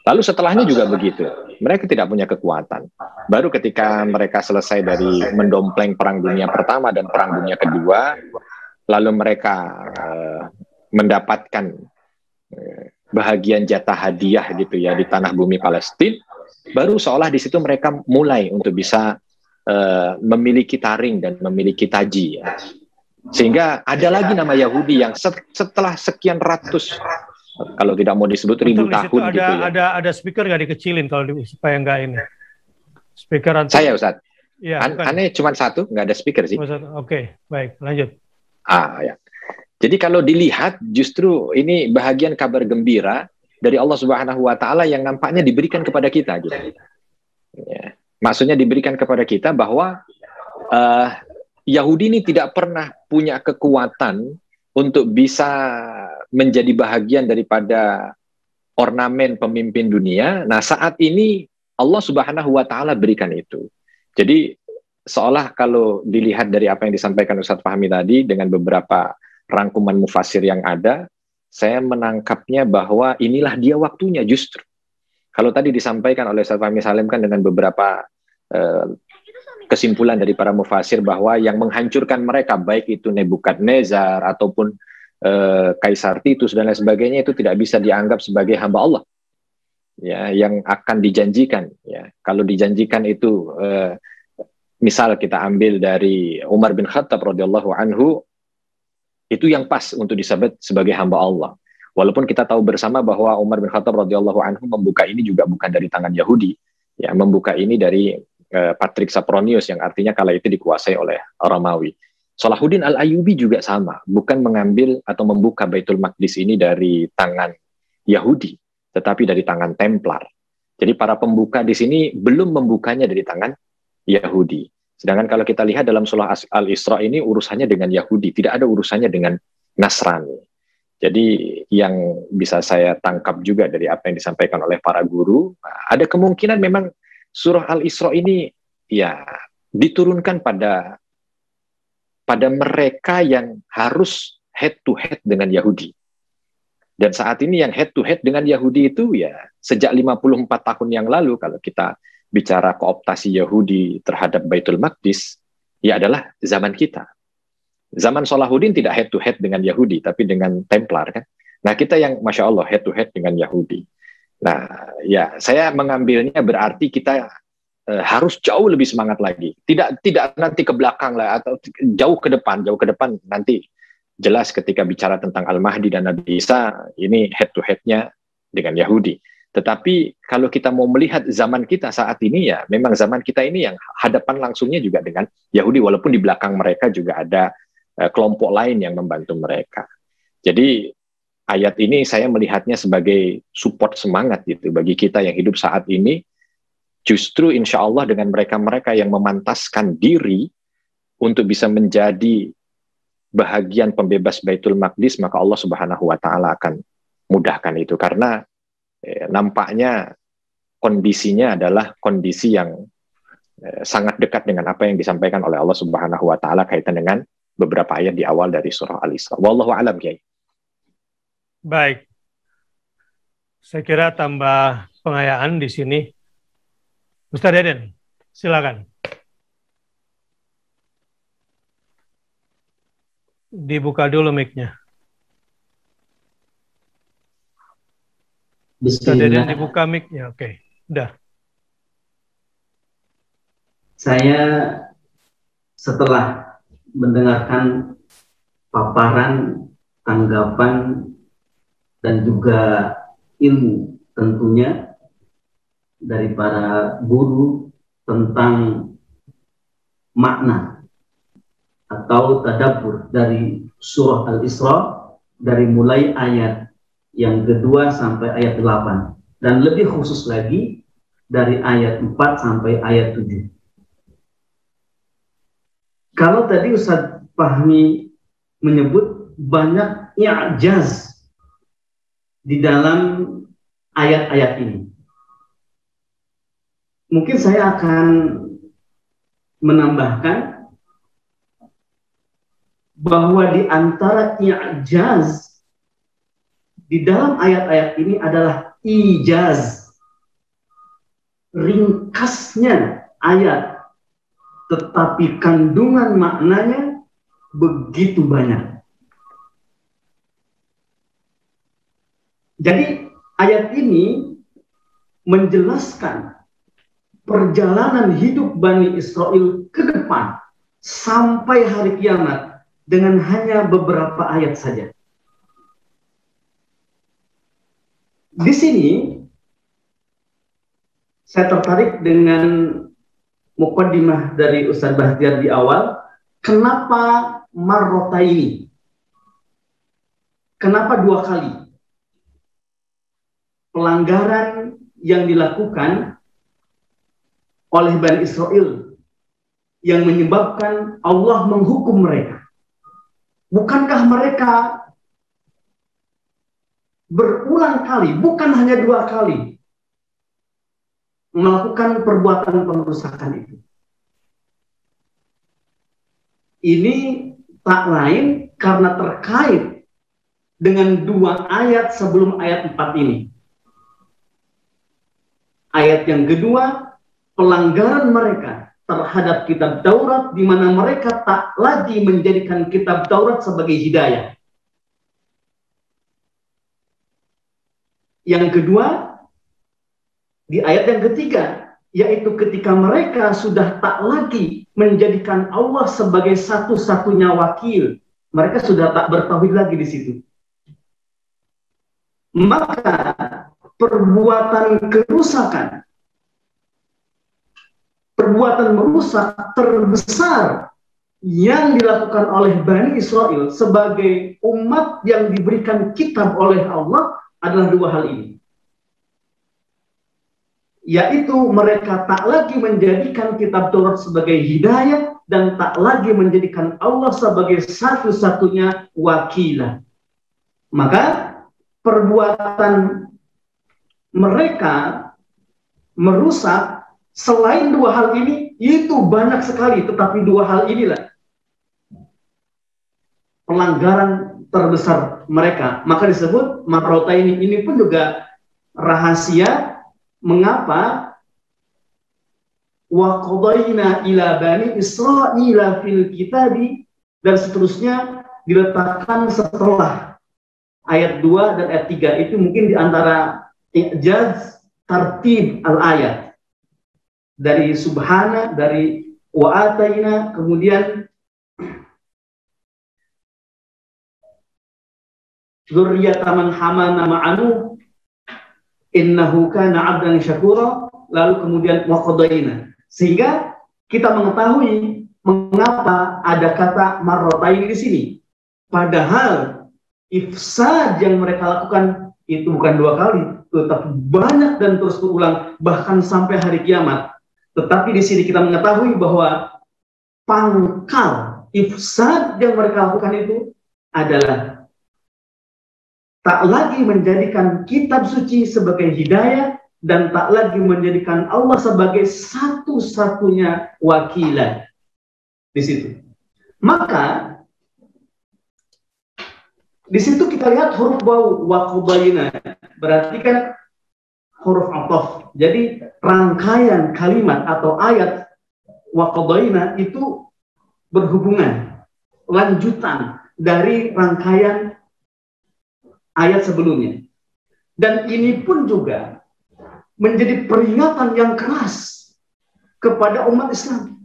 Lalu setelahnya juga begitu, mereka tidak punya kekuatan. Baru ketika mereka selesai dari mendompleng Perang Dunia Pertama dan Perang Dunia Kedua, lalu mereka mendapatkan bahagian jatah hadiah gitu ya di tanah bumi Palestina, baru seolah di situ mereka mulai untuk bisa memiliki taring dan memiliki taji ya. Sehingga ada lagi nama Yahudi yang setelah sekian ratus, kalau tidak mau disebut ribu tahun ada, gitu ya. Ada speaker nggak dikecilin kalau supaya nggak ini speaker saya Ustaz ya, aneh cuma satu, nggak ada speaker sih. Oke, baik, lanjut. Ya. Jadi kalau dilihat justru ini bahagian kabar gembira dari Allah Subhanahu wa Ta'ala yang nampaknya diberikan kepada kita gitu. Ya. Maksudnya diberikan kepada kita bahwa Yahudi ini tidak pernah punya kekuatan untuk bisa menjadi bahagian daripada ornamen pemimpin dunia. Nah, saat ini Allah Subhanahu wa Ta'ala berikan itu. Jadi seolah kalau dilihat dari apa yang disampaikan Ustadz Fahmi tadi dengan beberapa rangkuman mufasir yang ada, saya menangkapnya bahwa inilah dia waktunya justru. Kalau tadi disampaikan oleh Ustaz Fahmi Salim kan dengan beberapa kesimpulan dari para mufasir bahwa yang menghancurkan mereka, baik itu Nebukadnezar ataupun Kaisar Titus dan lain sebagainya, itu tidak bisa dianggap sebagai hamba Allah. Ya, yang akan dijanjikan. Ya, kalau dijanjikan itu, misal kita ambil dari Umar bin Khattab radhiyallahu anhu, itu yang pas untuk disebut sebagai hamba Allah. Walaupun kita tahu bersama bahwa Umar bin Khattab radhiyallahu anhu membuka ini juga bukan dari tangan Yahudi, ya, membuka ini dari Patrik Sapronius yang artinya kala itu dikuasai oleh Romawi. Salahuddin Al-Ayyubi juga sama, bukan mengambil atau membuka Baitul Maqdis ini dari tangan Yahudi, tetapi dari tangan Templar. Jadi para pembuka di sini belum membukanya dari tangan Yahudi. Sedangkan kalau kita lihat dalam surah Al-Isra ini urusannya dengan Yahudi, tidak ada urusannya dengan Nasrani. Jadi yang bisa saya tangkap juga dari apa yang disampaikan oleh para guru, ada kemungkinan memang surah Al-Isra ini ya diturunkan pada mereka yang harus head to head dengan Yahudi. Dan saat ini yang head to head dengan Yahudi itu ya sejak 54 tahun yang lalu, kalau kita bicara kooptasi Yahudi terhadap Baitul Maqdis, ya adalah zaman kita. Zaman Salahuddin tidak head to head dengan Yahudi, tapi dengan Templar kan. Nah, kita yang Masya Allah head to head dengan Yahudi. Nah, ya saya mengambilnya berarti kita harus jauh lebih semangat lagi. Tidak nanti ke belakang lah, atau jauh ke depan nanti jelas ketika bicara tentang Al-Mahdi dan Nabi Isa, ini head to head-nya dengan Yahudi. Tetapi kalau kita mau melihat zaman kita saat ini, ya memang zaman kita ini yang hadapan langsungnya juga dengan Yahudi, walaupun di belakang mereka juga ada kelompok lain yang membantu mereka. Jadi ayat ini saya melihatnya sebagai support semangat gitu bagi kita yang hidup saat ini. Justru insya Allah dengan mereka-mereka yang memantaskan diri untuk bisa menjadi bahagian pembebas Baitul Maqdis, maka Allah Subhanahu wa Ta'ala akan mudahkan itu, karena nampaknya kondisinya adalah kondisi yang sangat dekat dengan apa yang disampaikan oleh Allah Subhanahu wa Ta'ala kaitan dengan beberapa ayat di awal dari surah Al-Isra. Wallahu a'lam, Kiai. Baik. Saya kira tambah pengayaan di sini. Ustaz Deden, silakan. Dibuka dulu mic-nya. Ustaz Deden Bismillah. dibuka mic-nya. Oke, udah. Saya setelah mendengarkan paparan, tanggapan, dan juga ilmu tentunya dari para guru tentang makna atau tadabbur dari surah Al-Isra dari mulai ayat yang kedua sampai ayat 8 dan lebih khusus lagi dari ayat 4 sampai ayat 7. Kalau tadi Ustaz Fahmi menyebut banyak i'jaz di dalam ayat-ayat ini, mungkin saya akan menambahkan bahwa di antara i'jaz di dalam ayat-ayat ini adalah ijaz, ringkasnya ayat, tetapi kandungan maknanya begitu banyak. Jadi ayat ini menjelaskan perjalanan hidup Bani Israel ke depan sampai hari kiamat dengan hanya beberapa ayat saja. Di sini saya tertarik dengan muqaddimah dari Ustaz Bahtiar di awal. Kenapa marrotaini? Kenapa dua kali? Pelanggaran yang dilakukan oleh Bani Israel yang menyebabkan Allah menghukum mereka. Bukankah mereka berulang kali, bukan hanya dua kali, melakukan perbuatan perusakan itu? Ini tak lain karena terkait dengan dua ayat sebelum ayat 4 ini. Ayat yang kedua, pelanggaran mereka terhadap kitab Taurat, di mana mereka tak lagi menjadikan kitab Taurat sebagai hidayah. Yang kedua, di ayat yang ketiga, yaitu ketika mereka sudah tak lagi menjadikan Allah sebagai satu-satunya wakil, mereka sudah tak bertauhid lagi di situ. Maka perbuatan kerusakan, perbuatan merusak terbesar yang dilakukan oleh Bani Israel sebagai umat yang diberikan kitab oleh Allah adalah dua hal ini. Yaitu mereka tak lagi menjadikan kitab Taurat sebagai hidayah dan tak lagi menjadikan Allah sebagai satu-satunya wakilah. Maka perbuatan mereka merusak selain dua hal ini, itu banyak sekali, tetapi dua hal inilah pelanggaran terbesar mereka. Maka disebut marrotaini. Ini pun juga rahasia mengapa wa qadaina ila bani Israila fil kitabi dan seterusnya diletakkan setelah ayat 2 dan ayat 3. Itu mungkin di antara i'jaz tartib al-ayat. Dari subhana, dari wa ataina, kemudian dzurriyyatan man hamalna ma'anu innahu kana 'abdan syakura, lalu kemudian wa qadaina. Sehingga kita mengetahui mengapa ada kata marrotaini di sini. Padahal ifsad yang mereka lakukan itu bukan dua kali, tetapi banyak dan terus berulang bahkan sampai hari kiamat. Tetapi di sini kita mengetahui bahwa pangkal ifsad yang mereka lakukan itu adalah tak lagi menjadikan kitab suci sebagai hidayah dan tak lagi menjadikan Allah sebagai satu-satunya wakilah di situ. Maka di situ kita lihat huruf waw wa qadaina, berarti kan huruf ataf. Jadi rangkaian kalimat atau ayat wa qadaina itu berhubungan, lanjutan dari rangkaian ayat sebelumnya. Dan ini pun juga menjadi peringatan yang keras kepada umat Islam.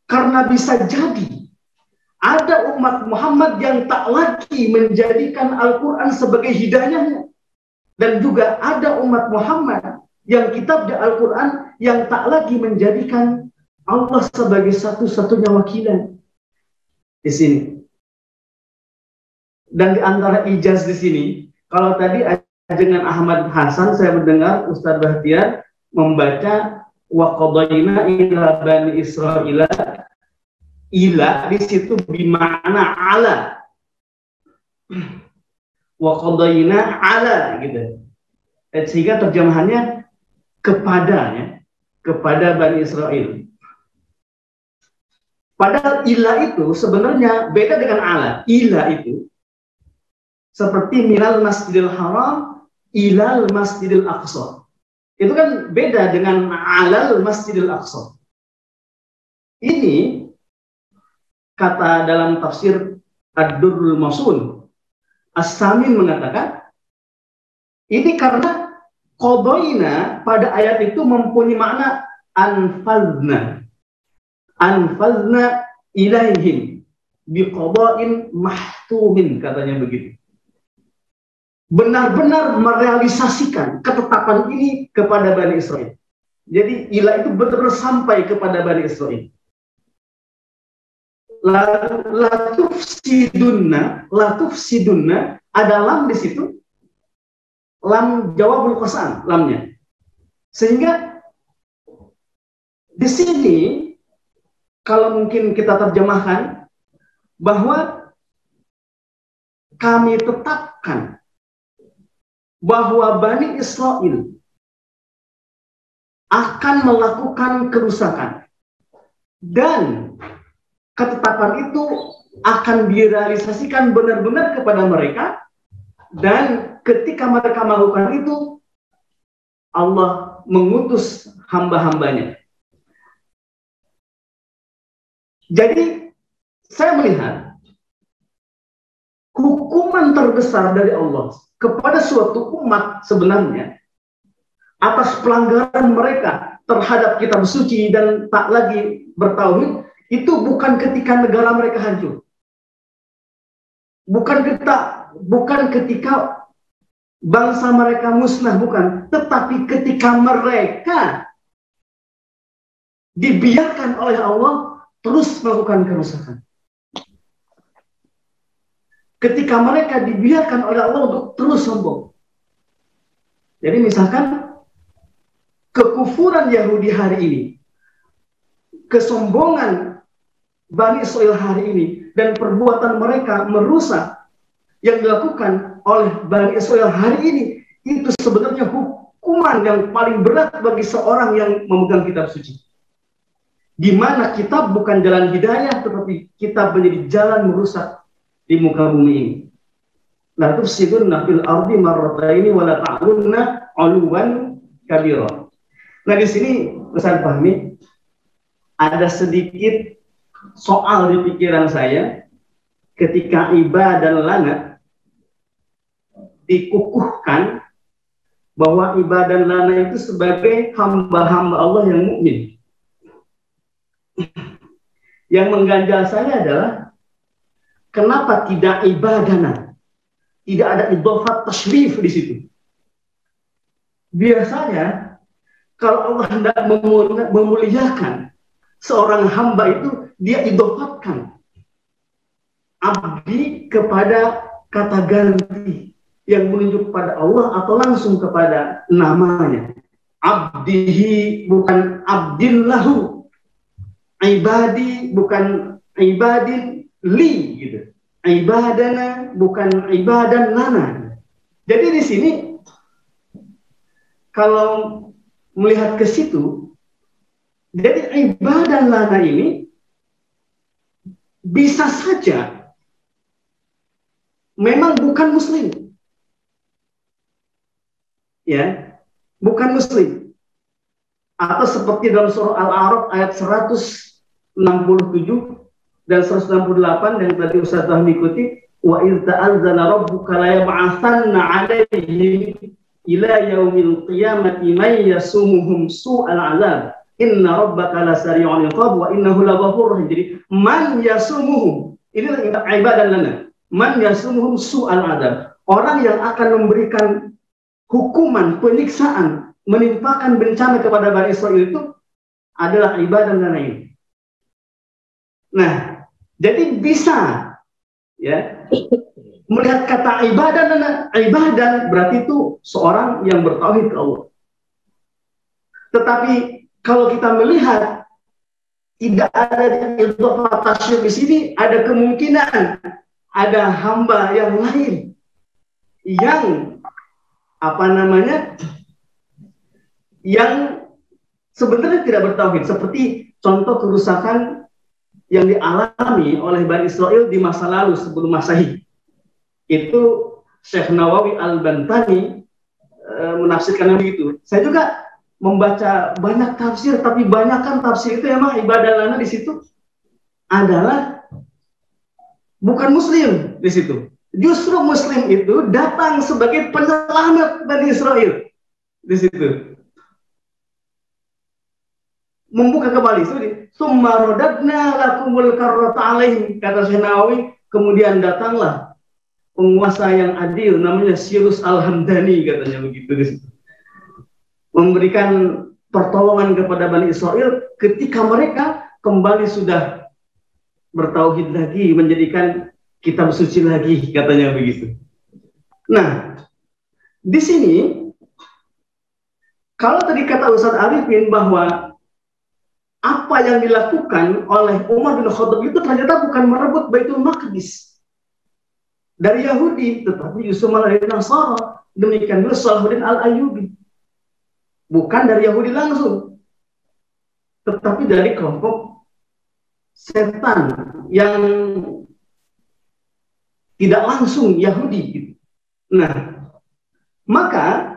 Karena bisa jadi ada umat Muhammad yang tak lagi menjadikan Al-Quran sebagai hidayahnya. Dan juga ada umat Muhammad yang kitab di Al-Quran yang tak lagi menjadikan Allah sebagai satu-satunya wakilan di sini. Dan di antara ijaz di sini, kalau tadi dengan Ahmad Hasan saya mendengar Ustadz Bahtiar membaca wa qadayna ila bani Israila, ila di situ bimana ala, wa qadayna ala gitu. Sehingga terjemahannya kepadanya, kepada Bani Israel. Padahal ila itu sebenarnya beda dengan ala. Ila itu seperti minal masjidil haram ilal masjidil aqsa. Itu kan beda dengan alal masjidil aqsa. Ini kata dalam tafsir Ad-Durrul Masun, As-Samin mengatakan ini karena qadayna pada ayat itu mempunyai makna anfazna. Anfazna ilaihim biqada'in mahtumin, katanya begitu. Benar-benar merealisasikan ketetapan ini kepada Bani Israel. Jadi ilah itu benar-benar sampai kepada Bani Israel. La tufsidunna ada lam di situ, lam jawabul qasam, lamnya. Sehingga di sini kalau mungkin kita terjemahkan bahwa kami tetapkan bahwa Bani Israel akan melakukan kerusakan dan ketetapan itu akan direalisasikan benar-benar kepada mereka, dan ketika mereka melakukan itu Allah mengutus hamba-hambanya. Jadi saya melihat hukuman terbesar dari Allah kepada suatu umat sebenarnya atas pelanggaran mereka terhadap kitab suci dan tak lagi bertauhid itu bukan ketika negara mereka hancur, bukan ketika bangsa mereka musnah, bukan, tetapi ketika mereka dibiarkan oleh Allah terus melakukan kerusakan. Ketika mereka dibiarkan oleh Allah untuk terus sombong. Jadi misalkan kekufuran Yahudi hari ini, kesombongan Bani Israel hari ini, dan perbuatan mereka merusak yang dilakukan oleh Bani Israel hari ini, itu sebenarnya hukuman yang paling berat bagi seorang yang memegang kitab suci. Di mana kitab bukan jalan hidayah, tetapi kitab menjadi jalan merusak di muka bumi ini. La tufsidunna fil ardi marrataini wa la ta'lunna 'uluwan kabira. Nah, di sini Ustaz Fahmi ada sedikit soal di pikiran saya ketika Iba dan Lana dikukuhkan bahwa Iba dan Lana itu sebagai hamba-hamba Allah yang mukmin. Yang mengganjal saya adalah kenapa tidak ibadana? Tidak ada idhofat tashrif di situ. Biasanya kalau Allah hendak memuliakan seorang hamba itu, dia idhofatkan abdi kepada kata ganti yang menunjuk pada Allah atau langsung kepada namanya. Abdihi bukan abdillahu, ibadi bukan ibadin li gitu. Ibadana bukan ibadan lana. Jadi di sini kalau melihat ke situ, jadi ibadah lana ini bisa saja memang bukan muslim. Ya, bukan muslim. Atau seperti dalam surah Al-A'raf ayat 167, dan 168 yang tadi Ustaz Fahmi kutip, wa idz ta'azzana rabbuka la yab'atsanna 'alaihim ila yaumil qiyamati may yasumuhum su'al 'adzab inna rabbaka lasari'ul 'iqab wa innahu laghafurur rahim. Jadi man yasumuhum, ini ibadah lana. Man yasumuhum su'al 'adzab, orang yang akan memberikan hukuman, penyiksaan, menimpakan bencana kepada Bani Israil itu adalah ibadah lana ini. Nah, jadi bisa ya melihat kata ibadah berarti itu seorang yang bertauhid ke Allah. Tetapi kalau kita melihat tidak ada idhofah tasyrik di sini, ada kemungkinan ada hamba yang lain yang yang sebenarnya tidak bertauhid, seperti contoh kerusakan yang dialami oleh Bani Israil di masa lalu sebelum Masehi. Itu Syekh Nawawi Al-Bantani menafsirkannya begitu. Saya juga membaca banyak tafsir, tapi banyakkan tafsir itu emang ibadah lana di situ adalah bukan Muslim di situ. Justru Muslim itu datang sebagai penyelamat Bani Israil di situ. Membuka kembali summa radadna lakumul karrata alaihim, kata Syekh Nawawi, kemudian datanglah penguasa yang adil namanya Cyrus Al-Hamdani, katanya begitu di situ, memberikan pertolongan kepada Bani Israil ketika mereka kembali sudah bertauhid lagi, menjadikan kitab suci lagi, katanya begitu. Nah, di sini kalau tadi kata Ustaz Arifin bahwa apa yang dilakukan oleh Umar bin Khattab itu ternyata bukan merebut Baitul Maqdis dari Yahudi, tetapi justru malah dari Nasara. Demikian juga Salahuddin Al-Ayyubi, bukan dari Yahudi langsung, tetapi dari kelompok setan yang tidak langsung Yahudi gitu. Nah, maka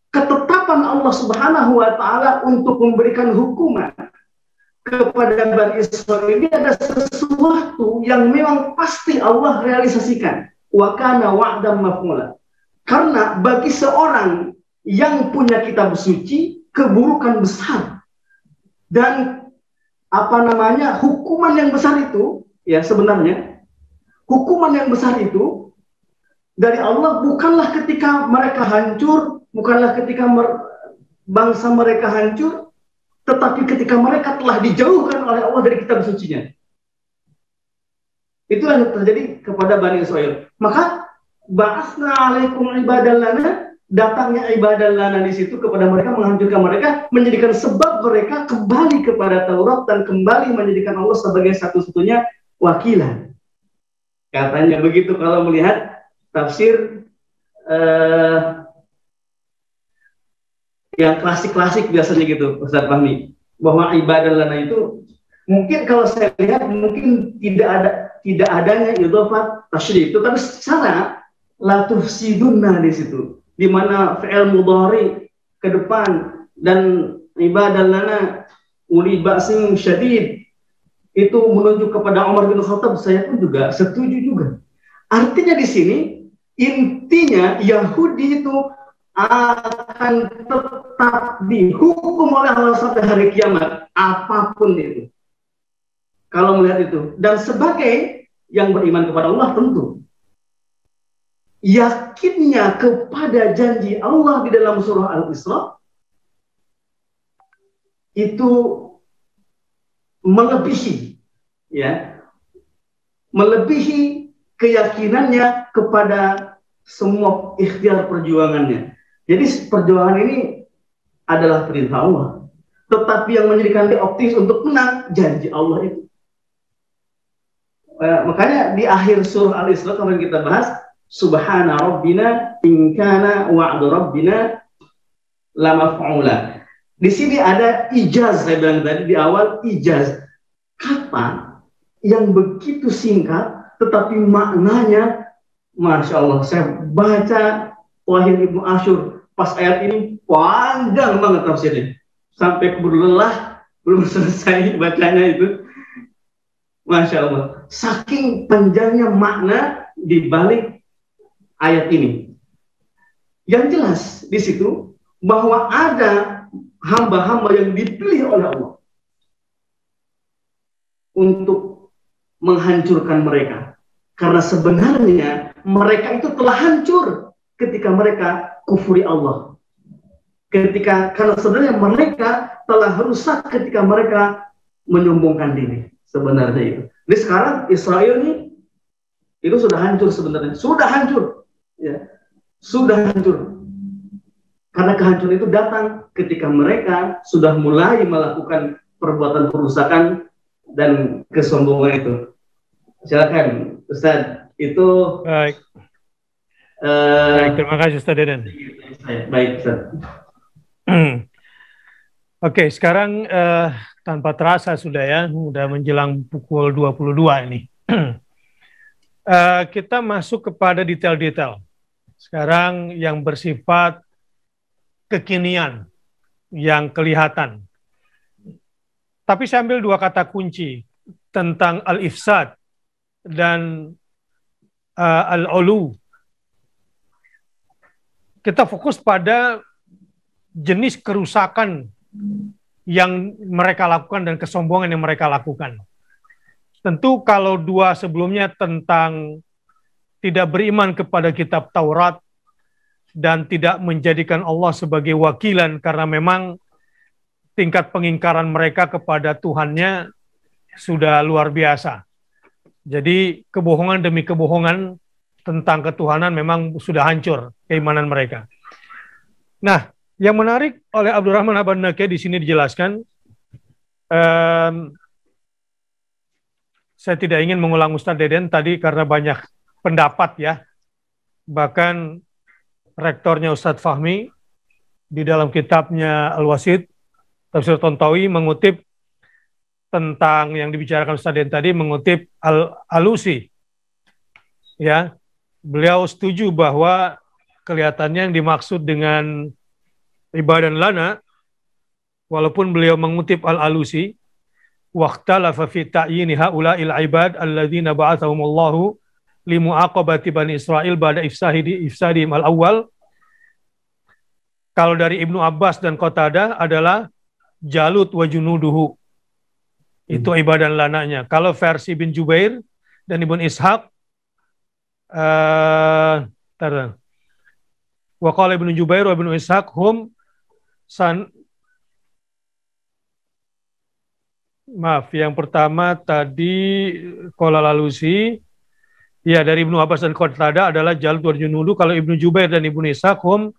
ketetapan Allah Subhanahu wa taala untuk memberikan hukuman kepada Bani Israil ini ada sesuatu yang memang pasti Allah realisasikan. Wa kana wa'dan maf'ula. Karena bagi seorang yang punya kitab suci, keburukan besar dan hukuman yang besar itu, ya sebenarnya hukuman yang besar itu dari Allah bukanlah ketika mereka hancur, bukanlah ketika bangsa mereka hancur, tetapi ketika mereka telah dijauhkan oleh Allah dari kitab sucinya. Itulah yang terjadi kepada Bani Israil. Maka ba'asna alaikum ibadan lana, datangnya ibadah lana di situ kepada mereka, menghancurkan mereka, menjadikan sebab mereka kembali kepada Taurat dan kembali menjadikan Allah sebagai satu-satunya wakilan. Katanya begitu kalau melihat tafsir yang klasik-klasik biasanya gitu, Ustaz Fahmi, bahwa ibadah lana itu mungkin kalau saya lihat mungkin tidak adanya idhofat tasyrik itu, tapi secara la tufsidunna di situ, di mana fi'il mudhari ke depan dan ibadah lana uli ba'sin syadid itu menunjuk kepada Umar bin Khattab, saya pun juga setuju juga. Artinya di sini intinya Yahudi itu akan tetap dihukum oleh Allah sampai hari kiamat, apapun itu. Kalau melihat itu, dan sebagai yang beriman kepada Allah tentu yakinnya kepada janji Allah di dalam surah Al-Isra itu melebihi keyakinannya kepada semua ikhtiar perjuangannya. Jadi perjuangan ini adalah perintah Allah, tetapi yang menjadikan dia optimis untuk menang janji Allah itu. Makanya di akhir surah Al-Isra kemarin kita bahas, Subhana Rabbina in kana wa'du Rabbina la maf'ula. Di sini ada ijaz, saya bilang tadi di awal, ijaz, kata yang begitu singkat tetapi maknanya Masya Allah. Saya baca Wahid Ibnu Asyur pas ayat ini panjang banget tafsirnya, sampai keburu lelah belum selesai bacanya itu. Masya Allah. Saking panjangnya makna di balik ayat ini. Yang jelas di situ bahwa ada hamba-hamba yang dipilih oleh Allah untuk menghancurkan mereka. Karena sebenarnya mereka itu telah hancur ketika mereka kufuri Allah. Karena sebenarnya mereka telah rusak ketika mereka menyombongkan diri. Sebenarnya itu. Jadi sekarang Israel ini itu sudah hancur sebenarnya. Sudah hancur. Ya. Sudah hancur. Karena kehancuran itu datang ketika mereka sudah mulai melakukan perbuatan perusakan dan kesombongan itu. Silakan Ustaz. Itu baik. Baik, terima kasih Ustaz Deden. Baik Ustaz. Oke, sekarang tanpa terasa sudah menjelang pukul 22 ini. Kita masuk kepada detail-detail. Sekarang yang bersifat kekinian, yang kelihatan. Tapi saya ambil dua kata kunci tentang al-ifsad dan al-ulu. Kita fokus pada jenis kerusakan yang mereka lakukan dan kesombongan yang mereka lakukan. Tentu kalau dua sebelumnya tentang tidak beriman kepada kitab Taurat dan tidak menjadikan Allah sebagai wakilan karena memang tingkat pengingkaran mereka kepada Tuhannya sudah luar biasa. Jadi kebohongan demi kebohongan tentang ketuhanan memang sudah hancur keimanan mereka. Nah, yang menarik oleh Abdurrahman Abannaki di sini dijelaskan, saya tidak ingin mengulang Ustadz Deden tadi karena banyak pendapat ya. Bahkan rektornya Ustadz Fahmi di dalam kitabnya Al-Wasid, Tafsir Tontawi mengutip tentang yang dibicarakan Ustadz Deden tadi, mengutip Al-Alusi. Ya, beliau setuju bahwa kelihatannya yang dimaksud dengan ibadan lana, walaupun beliau mengutip Al-Alusi, waqtalafa fi ta'yini haula'il ibad alladzina ba'athahumullahu limu'aqabati bani Israil ba'da ifsadihim al-awwal. Kalau dari Ibnu Abbas dan Qatadah adalah Jalut wa junuduhu. Itu ibadan lananya. Kalau versi Ibn Jubair dan Ibn Ishaq, wa qala Ibnu Jubair wa Ibnu Ishaq hum yang pertama tadi qala Lalusi, ya dari Ibnu Abbas dan Qatadah adalah Jalut wa junudu. Kalau Ibnu Jubair dan Ibnu Ishaq hum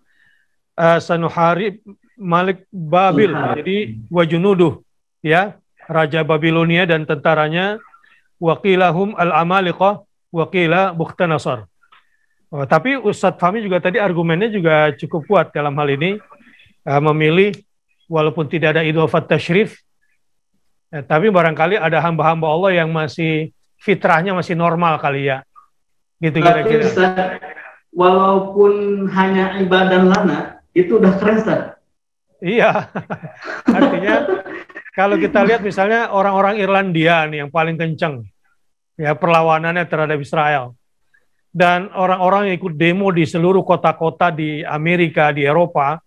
Sanuharib Malik Babil, jadi wa junuduh, ya, raja Babilonia dan tentaranya, waqilahum al-Amaliqah waqila Bukhtanasar. Tapi Ustadz Fahmi juga tadi argumennya juga cukup kuat dalam hal ini, memilih walaupun tidak ada idhofat tasyrif, tapi barangkali ada hamba-hamba Allah yang masih fitrahnya masih normal kali ya, gitu kira-kira. Walaupun hanya ibadah lana itu udah keren, Ustaz. Iya, artinya kalau kita lihat misalnya orang-orang Irlandia nih yang paling kenceng ya perlawanannya terhadap Israel, dan orang-orang yang ikut demo di seluruh kota-kota di Amerika, di Eropa,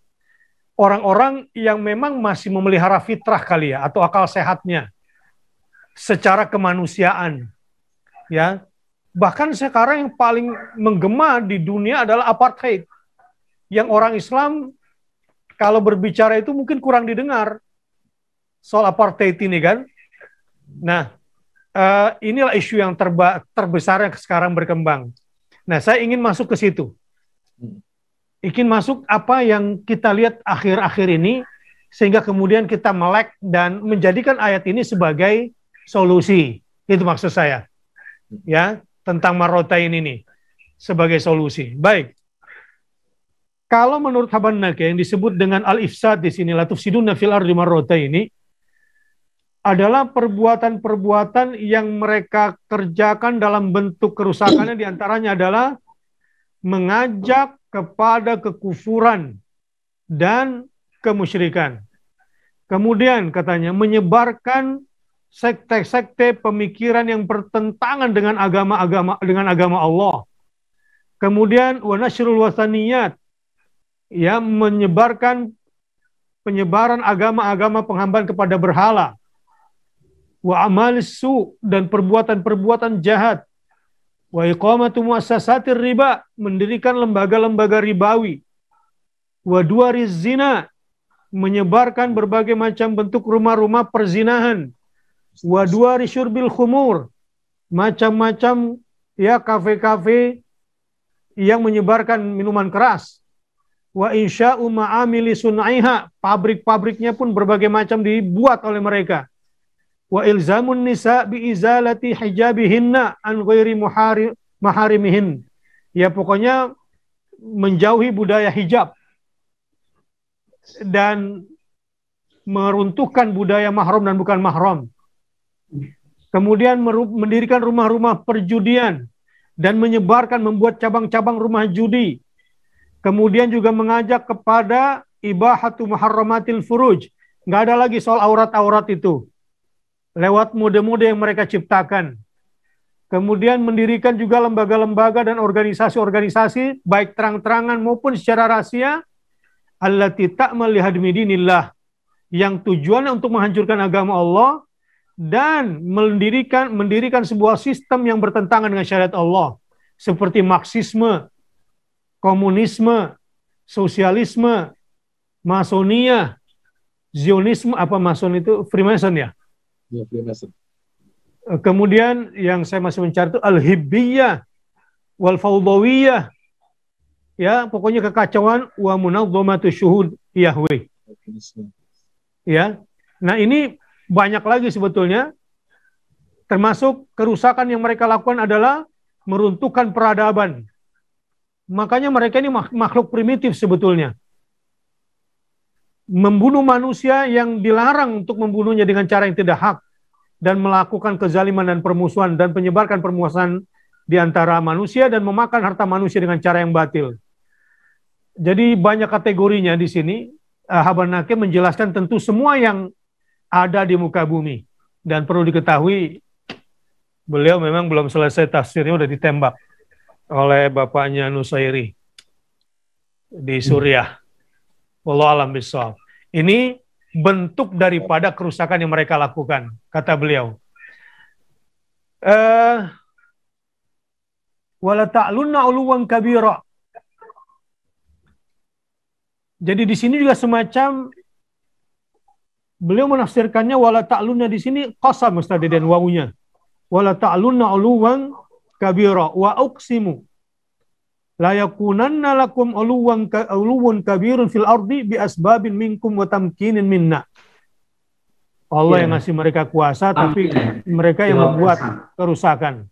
orang-orang yang memang masih memelihara fitrah kali ya, atau akal sehatnya secara kemanusiaan, ya. Bahkan sekarang yang paling menggema di dunia adalah apartheid, yang orang Islam kalau berbicara itu mungkin kurang didengar soal apartheid ini kan. Nah, inilah isu yang terbesar yang sekarang berkembang. Nah, saya ingin masuk ke situ. Ingin masuk apa yang kita lihat akhir-akhir ini, sehingga kemudian kita melek dan menjadikan ayat ini sebagai solusi. Itu maksud saya. Ya, tentang marrotain ini sebagai solusi. Baik. Kalau menurut Habannaki yang disebut dengan al-ifsad di sini, la tufsiduna fil ardi marrotaini, adalah perbuatan-perbuatan yang mereka kerjakan dalam bentuk kerusakannya, diantaranya adalah mengajak kepada kekufuran dan kemusyrikan. Kemudian katanya menyebarkan sekte-sekte pemikiran yang bertentangan dengan agama Allah. Kemudian wa nasyrul wasaniyat, ya, penyebaran agama-agama penghambaan kepada berhala. Wa amalis su, dan perbuatan-perbuatan jahat. Wa iqamatu muassasatir riba, mendirikan lembaga-lembaga ribawi. Wa duariz zina, menyebarkan berbagai macam bentuk rumah-rumah perzinahan. Wa duari syurbil khumur, macam-macam, ya, kafe-kafe yang menyebarkan minuman keras. Wa insya'u ma'amili sun'iha, pabrik-pabriknya pun berbagai macam dibuat oleh mereka. Wa ilzamun nisa bi izalati hijabihinna an ghairi maharimihin, ya, pokoknya menjauhi budaya hijab dan meruntuhkan budaya mahram dan bukan mahram. Kemudian mendirikan rumah-rumah perjudian dan membuat cabang-cabang rumah judi. Kemudian juga mengajak kepada ibahatu muharramatil furuj. Nggak ada lagi soal aurat-aurat itu, lewat mode-mode yang mereka ciptakan. Kemudian mendirikan juga lembaga-lembaga dan organisasi-organisasi, baik terang-terangan maupun secara rahasia, allati ta'mal lihadmi dinillah, yang tujuannya untuk menghancurkan agama Allah dan mendirikan sebuah sistem yang bertentangan dengan syariat Allah, seperti Marxisme, komunisme, sosialisme, masoniyah, Zionisme, apa mason itu? Freemason, ya? Ya, Freemason. Kemudian yang saya masih mencari itu al-hibbiyah wal faudawiyah, ya, pokoknya kekacauan, wa munadhamatu syuhud Yahweh, ya. Nah, ini banyak lagi sebetulnya, termasuk kerusakan yang mereka lakukan adalah meruntuhkan peradaban. Makanya mereka ini makhluk primitif sebetulnya. Membunuh manusia yang dilarang untuk membunuhnya dengan cara yang tidak hak, dan melakukan kezaliman dan permusuhan dan penyebarkan permusuhan di antara manusia dan memakan harta manusia dengan cara yang batil. Jadi banyak kategorinya di sini. Habar Nakim menjelaskan tentu semua yang ada di muka bumi, dan perlu diketahui beliau memang belum selesai tafsirnya udah ditembak oleh bapaknya Nusairi di Suriah. Wallahu a'lam bishawab. Ini bentuk daripada kerusakan yang mereka lakukan, kata beliau. Wala ta'lunna 'uluwan kabira. Jadi di sini juga semacam beliau menafsirkannya wala ta'lunna di sini qasam Ustaz Deden wawunya. Wala ta'lunna 'uluwan kabira wa uqsimu la yakunanna lakum 'uluwan kabirun fil ardi bi asbabin minkum wa tamkinin minna. Allah yang ngasih mereka kuasa, tapi mereka yang membuat kerusakan.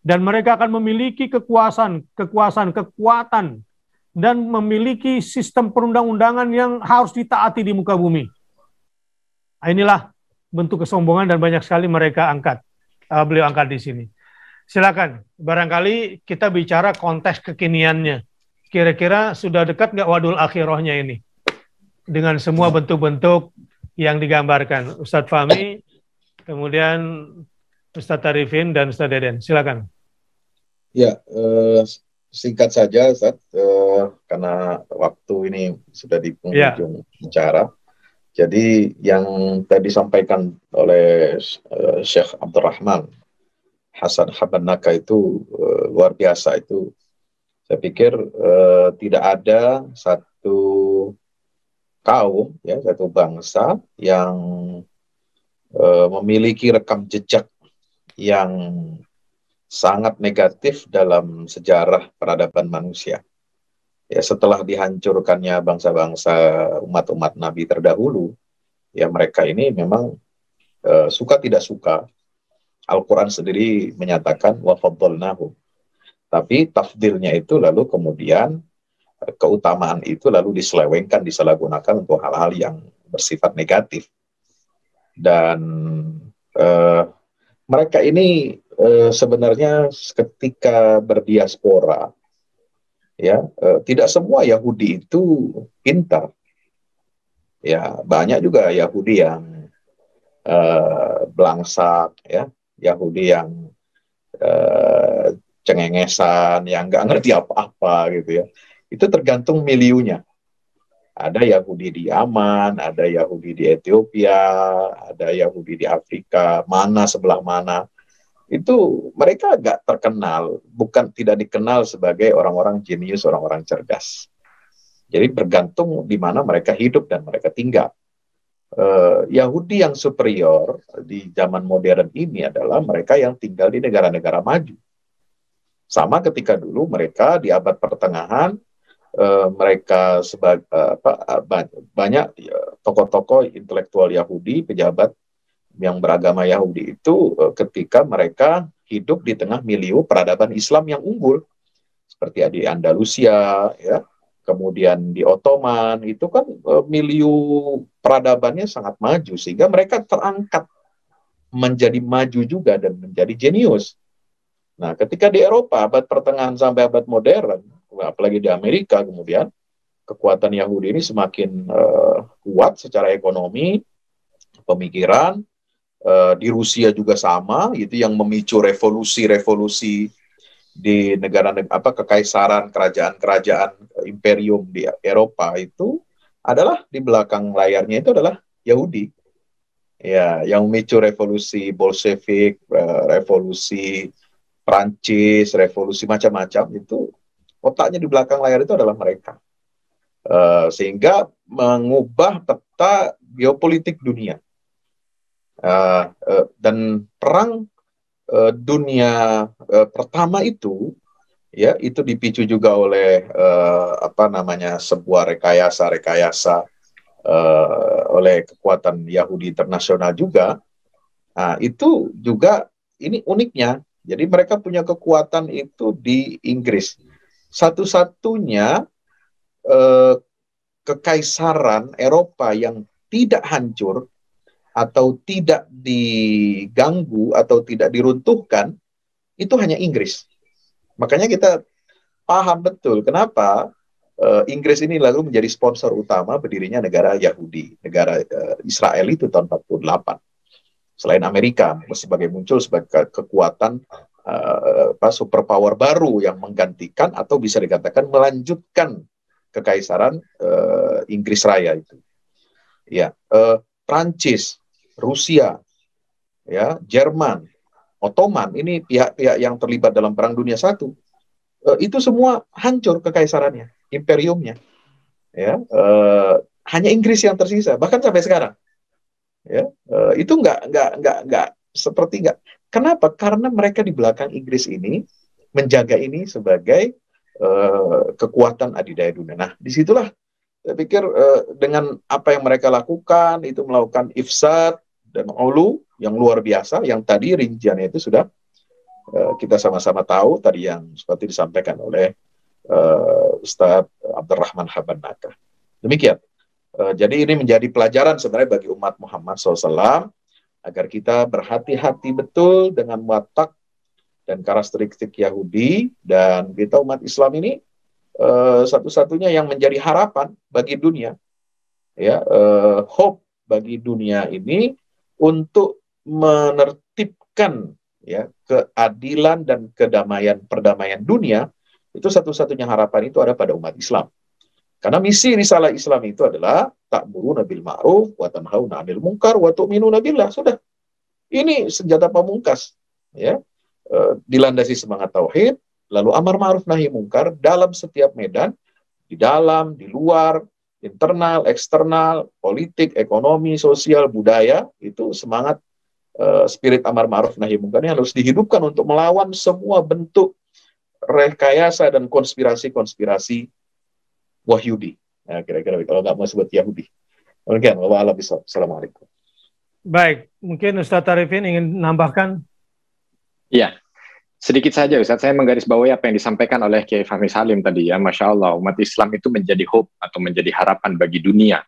Dan mereka akan memiliki kekuatan, dan memiliki sistem perundang-undangan yang harus ditaati di muka bumi. Inilah bentuk kesombongan dan banyak sekali mereka angkat. Beliau angkat di sini. Silakan, barangkali kita bicara konteks kekiniannya. Kira-kira sudah dekat nggak wadul akhirahnya ini? Dengan semua bentuk-bentuk yang digambarkan. Ustadz Fahmi, kemudian Ustadz Arifin, dan Ustadz Deden. Silakan. Ya, singkat saja, Ustadz, karena waktu ini sudah di penghujung bicara. Jadi yang tadi disampaikan oleh Syekh Abdurrahman Hasan Habannaka itu luar biasa. Itu saya pikir tidak ada satu kaum, ya, satu bangsa yang memiliki rekam jejak yang sangat negatif dalam sejarah peradaban manusia. Ya, setelah dihancurkannya bangsa-bangsa umat-umat Nabi terdahulu, ya mereka ini memang suka tidak suka, Al-Quran sendiri menyatakan wa faddalnahu. Tapi tafdilnya itu lalu kemudian keutamaan itu lalu diselewengkan, disalahgunakan untuk hal-hal yang bersifat negatif. Dan mereka ini sebenarnya ketika berdiaspora, ya, tidak semua Yahudi itu pintar. Ya, banyak juga Yahudi yang belangsak, ya, Yahudi yang cengengesan, yang nggak ngerti apa-apa gitu ya. Itu tergantung miliunya. Ada Yahudi di Yaman, ada Yahudi di Ethiopia, ada Yahudi di Afrika, mana sebelah mana. Itu mereka agak terkenal, bukan tidak dikenal sebagai orang-orang jenius, orang-orang cerdas. Jadi bergantung di mana mereka hidup dan mereka tinggal. Yahudi yang superior di zaman modern ini adalah mereka yang tinggal di negara-negara maju. Sama ketika dulu mereka di abad pertengahan, mereka banyak tokoh-tokoh intelektual Yahudi, pejabat yang beragama Yahudi itu ketika mereka hidup di tengah milieu peradaban Islam yang unggul, seperti di Andalusia, ya, kemudian di Ottoman, itu kan milieu peradabannya sangat maju, sehingga mereka terangkat menjadi maju juga dan menjadi jenius. Nah, ketika di Eropa, abad pertengahan sampai abad modern, apalagi di Amerika kemudian, kekuatan Yahudi ini semakin kuat secara ekonomi, pemikiran. Di Rusia juga sama, itu yang memicu revolusi-revolusi di negara-negara kekaisaran, kerajaan-kerajaan imperium di Eropa itu adalah di belakang layarnya itu adalah Yahudi. Ya, yang memicu revolusi Bolshevik, revolusi Prancis, revolusi macam-macam itu otaknya di belakang layar itu adalah mereka. Sehingga mengubah peta geopolitik dunia. Dan perang dunia pertama itu, ya, itu dipicu juga oleh sebuah rekayasa oleh kekuatan Yahudi internasional juga. Nah, itu juga ini uniknya. Jadi mereka punya kekuatan itu di Inggris. Satu-satunya kekaisaran Eropa yang tidak hancur atau tidak diganggu atau tidak diruntuhkan itu hanya Inggris. Makanya kita paham betul kenapa Inggris ini lalu menjadi sponsor utama berdirinya negara Yahudi, negara Israel itu tahun 48. Selain Amerika sebagai muncul sebagai kekuatan superpower baru yang menggantikan atau bisa dikatakan melanjutkan kekaisaran Inggris Raya itu. Ya, Prancis, Rusia, ya, Jerman, Ottoman, ini pihak-pihak yang terlibat dalam Perang Dunia I. Itu semua hancur kekaisarannya, imperiumnya. Ya, hanya Inggris yang tersisa, bahkan sampai sekarang. Ya, itu nggak seperti nggak. Kenapa? Karena mereka di belakang Inggris ini menjaga ini sebagai kekuatan adidaya dunia. Nah, disitulah saya pikir dengan apa yang mereka lakukan itu melakukan ifsad dan ulu yang luar biasa, yang tadi rinciannya itu sudah kita sama-sama tahu tadi yang seperti disampaikan oleh Ustadz Abdurrahman Habanaka. Demikian. Jadi ini menjadi pelajaran sebenarnya bagi umat Muhammad SAW agar kita berhati-hati betul dengan watak dan karakteristik Yahudi, dan kita umat Islam ini satu-satunya yang menjadi harapan bagi dunia, ya, hope bagi dunia ini untuk menertibkan, ya, keadilan dan perdamaian dunia. Itu satu-satunya harapan itu ada pada umat Islam. Karena misi risalah Islam itu adalah ta'muruna bil ma'ruf wa tanhauna 'anil munkar wa tu'minuna billah. Sudah. Ini senjata pamungkas, ya. Dilandasi semangat tauhid, lalu amar ma'ruf nahi munkar dalam setiap medan, di dalam, di luar, internal, eksternal, politik, ekonomi, sosial, budaya, itu semangat spirit amar ma'ruf nahi munkar ini harus dihidupkan untuk melawan semua bentuk rekayasa dan konspirasi-konspirasi Wahyudi. Nah, kira-kira kalau nggak mau sebut Yahudi. Demikian, wallahu a'lam bishawab. Assalamualaikum. Baik, mungkin Ustaz Arifin ingin menambahkan? Ya, sedikit saja Ustaz, saya menggarisbawahi apa yang disampaikan oleh Kiai Fahmi Salim tadi, ya. Masya Allah, umat Islam itu menjadi hope atau menjadi harapan bagi dunia.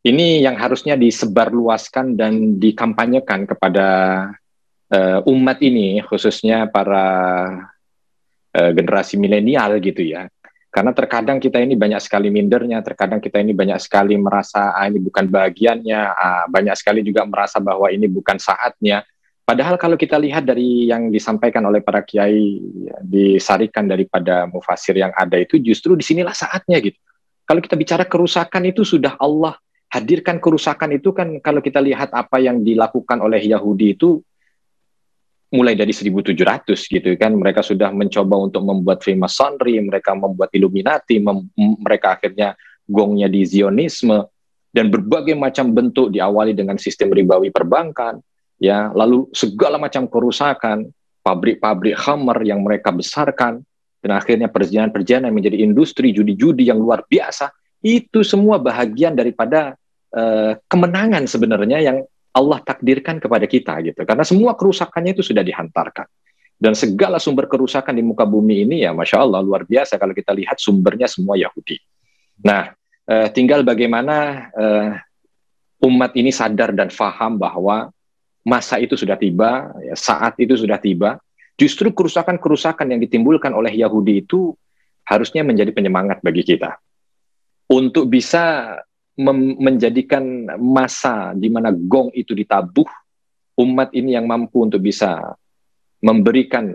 Ini yang harusnya disebarluaskan dan dikampanyekan kepada umat ini, khususnya para generasi milenial gitu ya. Karena terkadang kita ini banyak sekali mindernya, terkadang kita ini banyak sekali merasa ini bukan bagiannya, banyak sekali juga merasa bahwa ini bukan saatnya. Padahal kalau kita lihat dari yang disampaikan oleh para kiai, ya, disarikan daripada mufasir yang ada itu, justru disinilah saatnya gitu. Kalau kita bicara kerusakan itu sudah Allah hadirkan kerusakan itu kan, kalau kita lihat apa yang dilakukan oleh Yahudi itu mulai dari 1700 gitu kan, mereka sudah mencoba untuk membuat Freemasonry, mereka membuat Illuminati, mereka akhirnya gongnya di Zionisme, dan berbagai macam bentuk, diawali dengan sistem ribawi perbankan, ya, lalu segala macam kerusakan, pabrik-pabrik khamar yang mereka besarkan, dan akhirnya perjalanan-perjalanan menjadi industri judi-judi yang luar biasa. Itu semua bahagian daripada kemenangan sebenarnya yang Allah takdirkan kepada kita gitu. Karena semua kerusakannya itu sudah dihantarkan. Dan segala sumber kerusakan di muka bumi ini ya Masya Allah luar biasa kalau kita lihat sumbernya semua Yahudi. Nah, tinggal bagaimana umat ini sadar dan faham bahwa masa itu sudah tiba, ya, saat itu sudah tiba. Justru kerusakan-kerusakan yang ditimbulkan oleh Yahudi itu harusnya menjadi penyemangat bagi kita. Untuk bisa menjadikan masa di mana gong itu ditabuh, umat ini yang mampu untuk bisa memberikan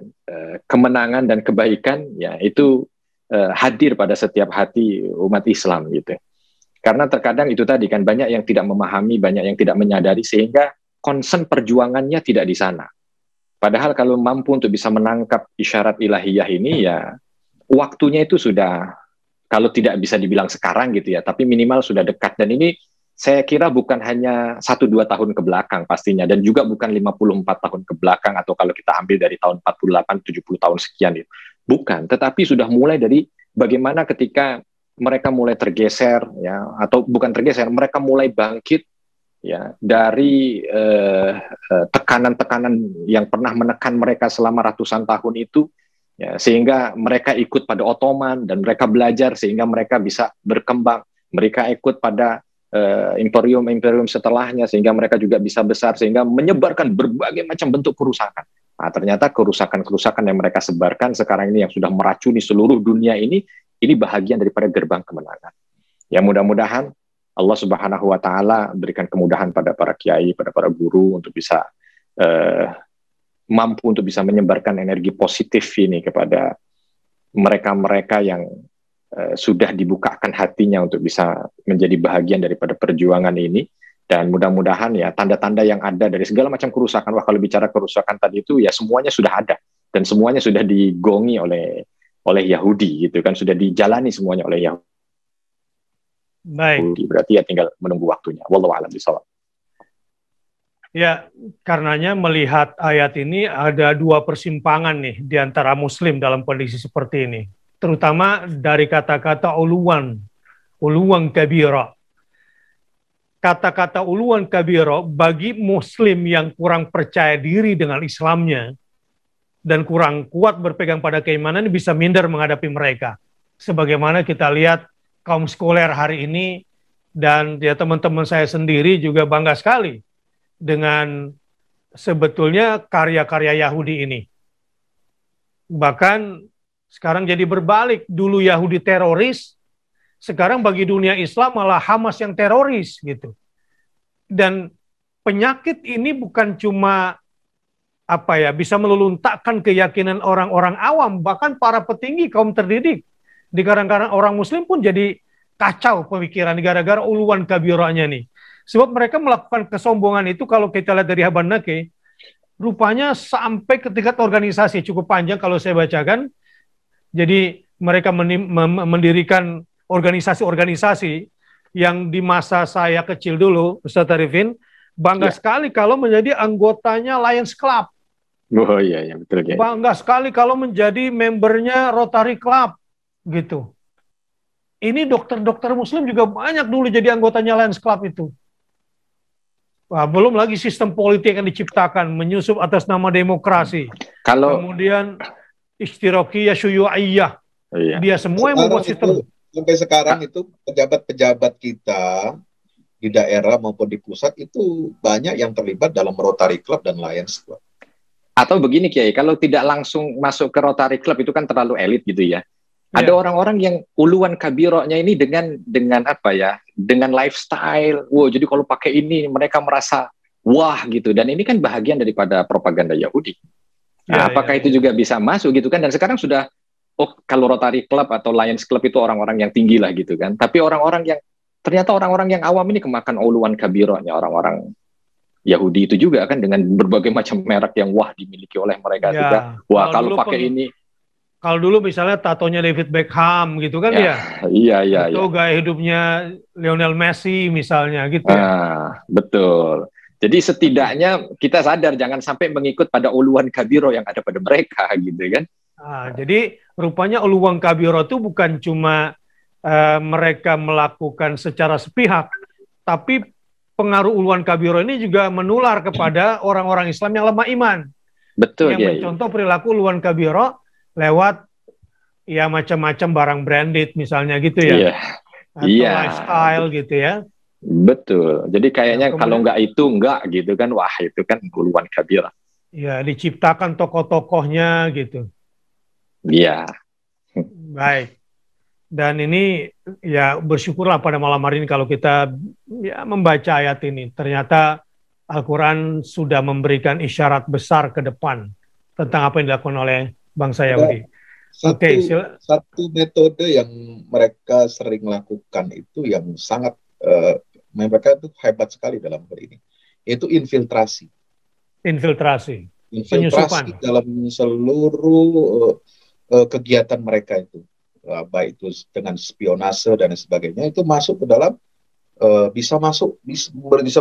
kemenangan dan kebaikan, ya itu hadir pada setiap hati umat Islam gitu. Karena terkadang itu tadi kan banyak yang tidak memahami, banyak yang tidak menyadari, sehingga concern perjuangannya tidak di sana. Padahal kalau mampu untuk bisa menangkap isyarat ilahiyah ini, ya waktunya itu sudah, kalau tidak bisa dibilang sekarang gitu ya, tapi minimal sudah dekat. Dan ini saya kira bukan hanya 1-2 tahun ke belakang pastinya, dan juga bukan 54 tahun ke belakang, atau kalau kita ambil dari tahun 48-70 tahun sekian itu. Bukan, tetapi sudah mulai dari bagaimana ketika mereka mulai tergeser, ya, atau bukan tergeser, mereka mulai bangkit ya dari tekanan-tekanan yang pernah menekan mereka selama ratusan tahun itu. Ya, sehingga mereka ikut pada Ottoman dan mereka belajar sehingga mereka bisa berkembang. Mereka ikut pada imperium-imperium setelahnya sehingga mereka juga bisa besar, sehingga menyebarkan berbagai macam bentuk kerusakan. Nah, ternyata kerusakan-kerusakan yang mereka sebarkan sekarang ini yang sudah meracuni seluruh dunia ini bahagian daripada gerbang kemenangan. Ya, mudah-mudahan Allah Subhanahu wa Ta'ala berikan kemudahan pada para kiai, pada para guru untuk bisa mampu untuk bisa menyebarkan energi positif ini kepada mereka-mereka yang sudah dibukakan hatinya untuk bisa menjadi bahagian daripada perjuangan ini. Dan mudah-mudahan ya tanda-tanda yang ada dari segala macam kerusakan, wah kalau bicara kerusakan tadi itu ya semuanya sudah ada dan semuanya sudah digongi oleh Yahudi gitu kan, sudah dijalani semuanya oleh Yahudi. Baik. Berarti ya tinggal menunggu waktunya. Wallahu a'lam bishawab. Ya, karenanya melihat ayat ini ada dua persimpangan nih di antara muslim dalam kondisi seperti ini. Terutama dari kata-kata uluwan kabira. Kata-kata uluwan kabira bagi muslim yang kurang percaya diri dengan Islamnya dan kurang kuat berpegang pada keimanan bisa minder menghadapi mereka. Sebagaimana kita lihat kaum sekuler hari ini, dan ya teman-teman saya sendiri juga bangga sekali dengan sebetulnya karya-karya Yahudi ini. Bahkan sekarang jadi berbalik, dulu Yahudi teroris, sekarang bagi dunia Islam malah Hamas yang teroris gitu. Dan penyakit ini bukan cuma bisa meluluntahkan keyakinan orang-orang awam, bahkan para petinggi kaum terdidik di kalangan orang muslim pun jadi kacau pemikiran gara-gara uluwan kabiranya nih. Sebab mereka melakukan kesombongan itu kalau kita lihat dari Haban Nake, rupanya sampai ke tingkat organisasi, cukup panjang kalau saya bacakan. Jadi mereka mendirikan organisasi-organisasi yang di masa saya kecil dulu, Ustaz Arifin, bangga sekali kalau menjadi anggotanya Lions Club. Oh iya, betul. Ya. Bangga sekali kalau menjadi membernya Rotary Club, gitu. Ini dokter-dokter muslim juga banyak dulu jadi anggotanya Lions Club itu. Wah, belum lagi sistem politik yang diciptakan menyusup atas nama demokrasi. Kemudian istirakiyah syuyu'iyah. Iya. Dia semua yang membuat sistem. Sampai sekarang itu pejabat-pejabat kita di daerah maupun di pusat itu banyak yang terlibat dalam Rotary Club dan Lions Club. Atau begini Kiai, kalau tidak langsung masuk ke Rotary Club itu kan terlalu elit gitu ya. Ada orang-orang yang uluan kabirohnya ini dengan apa ya? Dengan lifestyle. Wow, jadi kalau pakai ini mereka merasa wah gitu. Dan ini kan bahagian daripada propaganda Yahudi. Nah, apakah itu juga bisa masuk gitu kan? Dan sekarang sudah, kalau Rotary Club atau Lions Club itu orang-orang yang tinggi lah gitu kan. Tapi ternyata orang-orang yang awam ini kemakan uluan kabirohnya orang-orang Yahudi itu juga kan, dengan berbagai macam merek yang wah dimiliki oleh mereka juga. Wah, kalau pakai ini. Kalau dulu misalnya tatonya David Beckham gitu kan ya. Iya. Atau gaya hidupnya Lionel Messi misalnya gitu ya. Betul. Jadi setidaknya kita sadar jangan sampai mengikut pada uluan kabiro yang ada pada mereka gitu kan. Jadi rupanya uluan kabiro itu bukan cuma mereka melakukan secara sepihak, tapi pengaruh uluan kabiro ini juga menular kepada orang-orang Islam yang lemah iman. Betul. Yang mencontoh perilaku uluan kabiro lewat ya macam-macam barang branded misalnya gitu ya. Atau lifestyle gitu ya. Betul. Jadi kayaknya kalau nggak itu nggak gitu kan, wah itu kan uluan kabirah. Ya, diciptakan tokoh-tokohnya gitu. Iya. Baik. Dan ini ya bersyukurlah pada malam hari ini kalau kita ya membaca ayat ini. Ternyata Al-Quran sudah memberikan isyarat besar ke depan tentang apa yang dilakukan oleh bangsa Yahudi. Satu metode yang mereka sering lakukan itu yang sangat mereka itu hebat sekali dalam hal ini, yaitu infiltrasi penyusupan dalam seluruh kegiatan mereka itu, baik itu dengan spionase dan sebagainya, itu masuk ke dalam bisa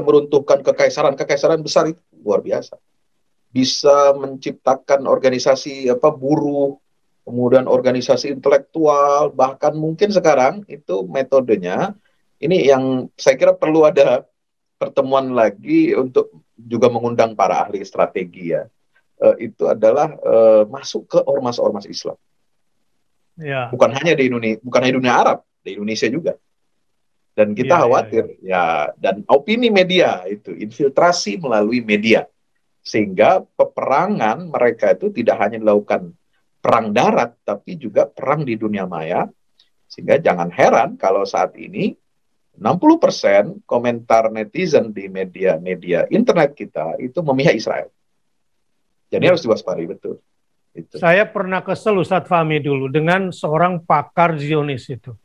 meruntuhkan kekaisaran besar. Itu luar biasa. Bisa menciptakan organisasi buruh, kemudian organisasi intelektual, bahkan mungkin sekarang itu metodenya, ini yang saya kira perlu ada pertemuan lagi untuk juga mengundang para ahli strategi ya, itu adalah masuk ke ormas-ormas Islam. Ya. Bukan hanya di Indonesia, bukan hanya dunia Arab, di Indonesia juga. Dan kita khawatir dan opini media itu infiltrasi melalui media. Sehingga peperangan mereka itu tidak hanya dilakukan perang darat, tapi juga perang di dunia maya. Sehingga jangan heran kalau saat ini 60% komentar netizen di media internet kita itu memihak Israel. Jadi harus diwaspadai betul. Itu. Saya pernah kesel Ustadz Fahmi dulu dengan seorang pakar Zionis itu.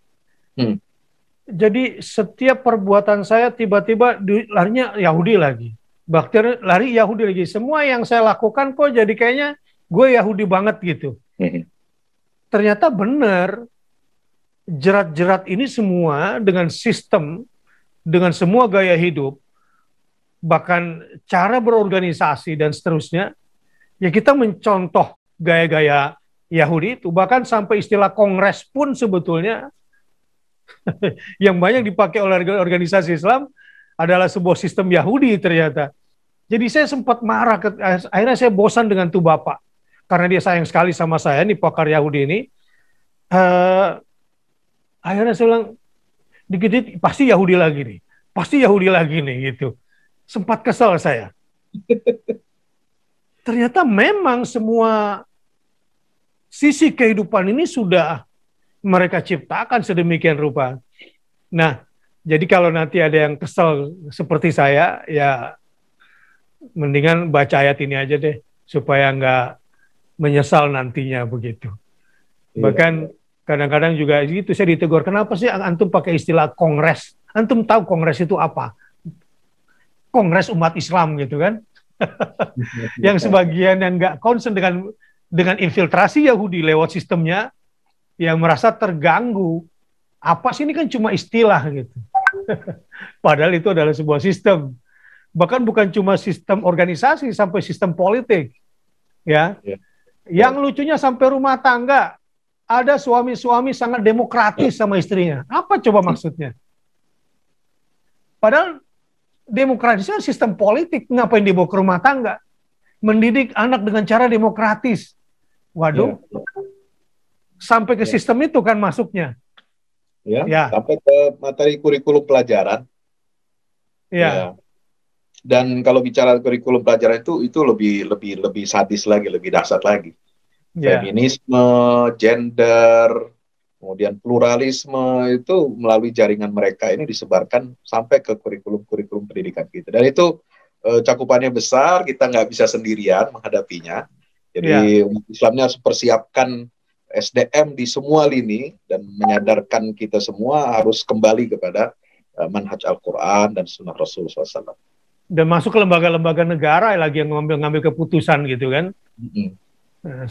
Jadi setiap perbuatan saya tiba-tiba larinya Yahudi lagi. Bakteri lari Yahudi lagi. Semua yang saya lakukan kok jadi kayaknya gue Yahudi banget gitu. Ternyata benar, jerat-jerat ini semua dengan sistem, dengan semua gaya hidup, bahkan cara berorganisasi dan seterusnya, ya kita mencontoh gaya-gaya Yahudi itu. Bahkan sampai istilah kongres pun sebetulnya yang banyak dipakai oleh organisasi Islam adalah sebuah sistem Yahudi ternyata. Jadi saya sempat marah, akhirnya saya bosan dengan tuh bapak. Karena dia sayang sekali sama saya, nih pakar Yahudi ini. Akhirnya saya bilang, dikit-dikit pasti Yahudi lagi nih. Pasti Yahudi lagi nih gitu. Sempat kesal saya. Ternyata memang semua sisi kehidupan ini sudah mereka ciptakan sedemikian rupa. Nah, jadi kalau nanti ada yang kesal seperti saya, ya mendingan baca ayat ini aja deh, supaya nggak menyesal nantinya begitu. Bahkan kadang-kadang juga itu saya ditegur, kenapa sih antum pakai istilah kongres? Antum tahu kongres itu apa? Kongres umat Islam gitu kan? Yang sebagian yang nggak concern dengan infiltrasi Yahudi lewat sistemnya, yang merasa terganggu. Apa sih ini kan cuma istilah gitu. Padahal itu adalah sebuah sistem. Bahkan bukan cuma sistem organisasi, sampai sistem politik. Ya. Yang lucunya sampai rumah tangga, ada suami-suami sangat demokratis sama istrinya. Apa coba maksudnya? Padahal demokratisnya sistem politik, ngapain dibawa ke rumah tangga? Mendidik anak dengan cara demokratis. Waduh. Sampai ke sistem itu kan masuknya. Sampai ke materi kurikulum pelajaran. Dan kalau bicara kurikulum pelajaran itu lebih sadis lagi, lebih dahsyat lagi. Feminisme, gender, Kemudian pluralisme itu melalui jaringan mereka ini disebarkan sampai ke kurikulum-kurikulum pendidikan kita. Dan itu cakupannya besar, kita nggak bisa sendirian menghadapinya. Jadi umat Islamnya harus persiapkan SDM di semua lini dan menyadarkan kita semua harus kembali kepada manhaj Al-Quran dan sunnah Rasul SAW. Dan masuk ke lembaga-lembaga negara lagi yang ngambil keputusan gitu kan.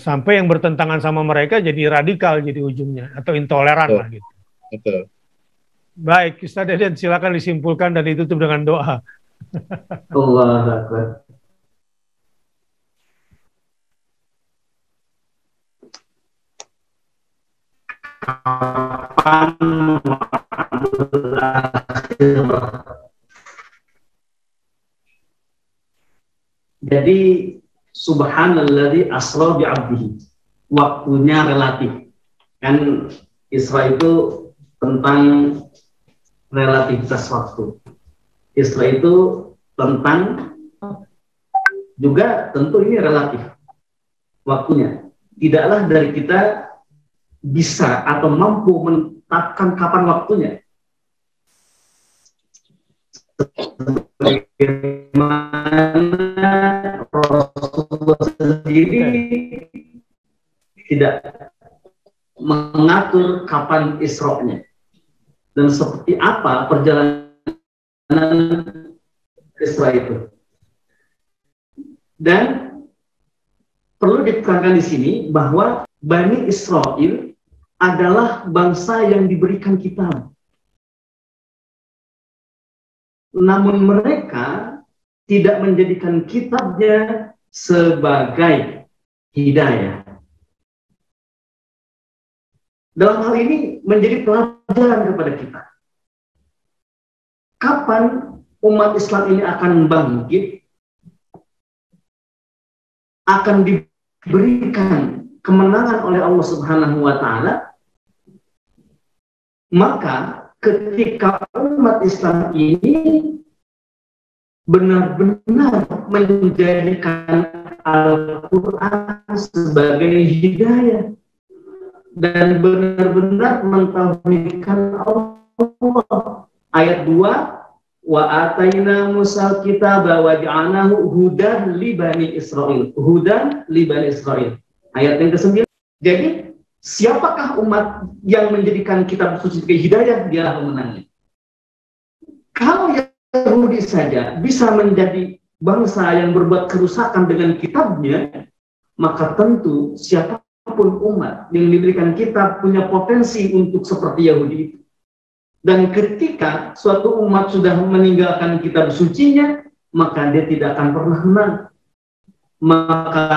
Sampai yang bertentangan sama mereka jadi radikal jadi ujungnya atau intoleran lah gitu. Betul. Baik, Ustaz Deden silakan disimpulkan dan ditutup dengan doa. Allahu Akbar. Jadi subhanalladzi asra bi 'abdihi. Waktunya relatif. Kan Isra itu tentang relativitas waktu. Isra itu tentang juga tentu ini relatif waktunya. Tidaklah dari kita bisa atau mampu menetapkan kapan waktunya. Bagaimana Rasulullah sendiri tidak mengatur kapan Isra-nya dan seperti apa perjalanan Isra itu. Dan perlu ditekankan di sini bahwa Bani Israel adalah bangsa yang diberikan kitab. Namun mereka tidak menjadikan kitabnya sebagai hidayah. Dalam hal ini menjadi pelajaran kepada kita. Kapan umat Islam ini akan bangkit, akan diberikan kemenangan oleh Allah Subhanahu wa Ta'ala, maka ketika umat Islam ini benar-benar menjadikan Al-Quran sebagai hidayah dan benar-benar mentauhidkan Allah. Ayat 2, wa ataina Musal kitaba wa ja'alnahu hudan li bani Israil. Hudan li bani Israil. Ayat yang ke-9. Jadi siapakah umat yang menjadikan kitab suci sebagai hidayah? Dialah pemenangnya. Kalau Yahudi saja bisa menjadi bangsa yang berbuat kerusakan dengan kitabnya, maka tentu siapapun umat yang diberikan kitab punya potensi untuk seperti Yahudi itu. Dan ketika suatu umat sudah meninggalkan kitab sucinya, maka dia tidak akan pernah menang. Maka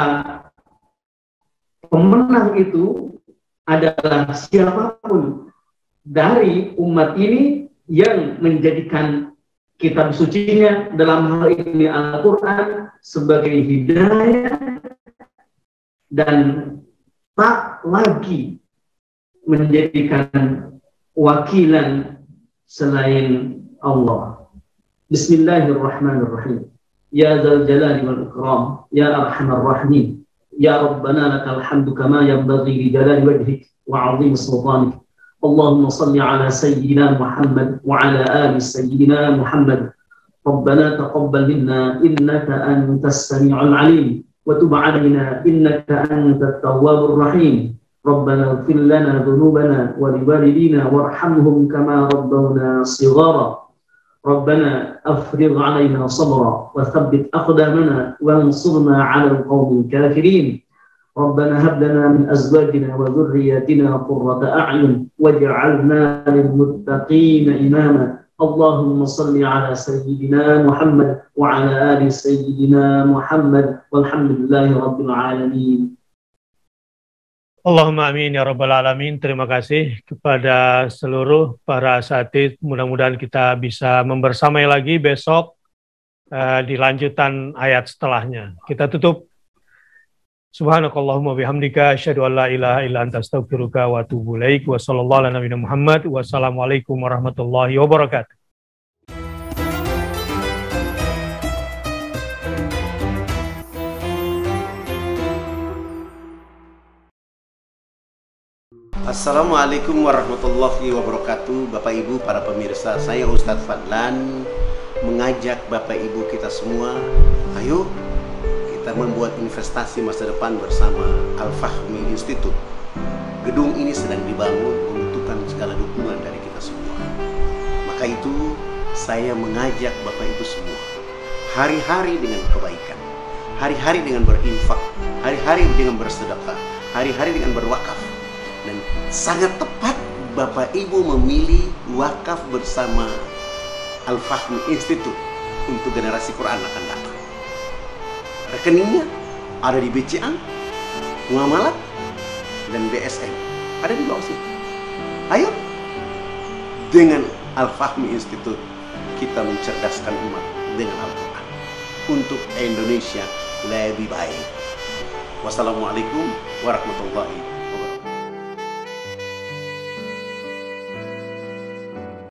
pemenang itu adalah siapapun dari umat ini yang menjadikan kitab sucinya, dalam hal ini Al-Quran, sebagai hidayah dan tak lagi menjadikan wakilan selain Allah. Bismillahirrahmanirrahim. Ya Dzal Jalali wal Ikram, ya Arhamar Rahimin, ya Rabbana lakal hamdu kama yanbaghi li jalali wajhik wa 'azimi sultanik. Allahumma salli ala sayyidina Muhammad wa ala ali sayyidina Muhammad. Rabbana taqabbal minna innaka antas sami'ul 'alim wa tub 'alaina innaka antat tawwabur rahim. Rabbana ighfir lana dhunubana wa liwalidina warhamhum kama rabbawna shighara. Rabbana afrigh 'alaina sabra wa thabbit aqdamana wansurna 'alal qaumil kafirin. Rabbana hab lana min azwajina wa dhurriyyatina qurrata a'yun waj'alna lil muttaqina imama. Allahumma salli ala sayyidina Muhammad wa ala ali sayyidina Muhammad walhamdulillahi rabbil alamin. Allahumma amin ya rabbal alamin. Terima kasih kepada seluruh para asatidz. Mudah-mudahan kita bisa membersamai lagi besok di lanjutan ayat setelahnya. Kita tutup. Subhanakallahumma bihamdika asyhadu an la ilaha illa anta astaghfiruka wa atubu ilaik. Wa sallallahu ala nabiyina Muhammad. Wassalamualaikum warahmatullahi wabarakatuh. Assalamualaikum warahmatullahi wabarakatuh. Bapak Ibu para pemirsa, saya Ustadz Fadlan mengajak Bapak Ibu kita semua, ayo kita membuat investasi masa depan bersama Al-Fahmi Institute. Gedung ini sedang dibangun, membutuhkan segala dukungan dari kita semua. Maka itu saya mengajak Bapak Ibu semua, hari-hari dengan kebaikan, hari-hari dengan berinfak, hari-hari dengan bersedekah, hari-hari dengan berwakaf. Dan sangat tepat Bapak Ibu memilih wakaf bersama Al-Fahmi Institute untuk generasi Quran akan datang. Rekeningnya ada di BCA, Muamalat, dan BSM. Ada di bawah sini. Ayo, dengan Al-Fahmi Institute kita mencerdaskan umat dengan Al-Quran untuk Indonesia lebih baik. Wassalamualaikum warahmatullahi wabarakatuh.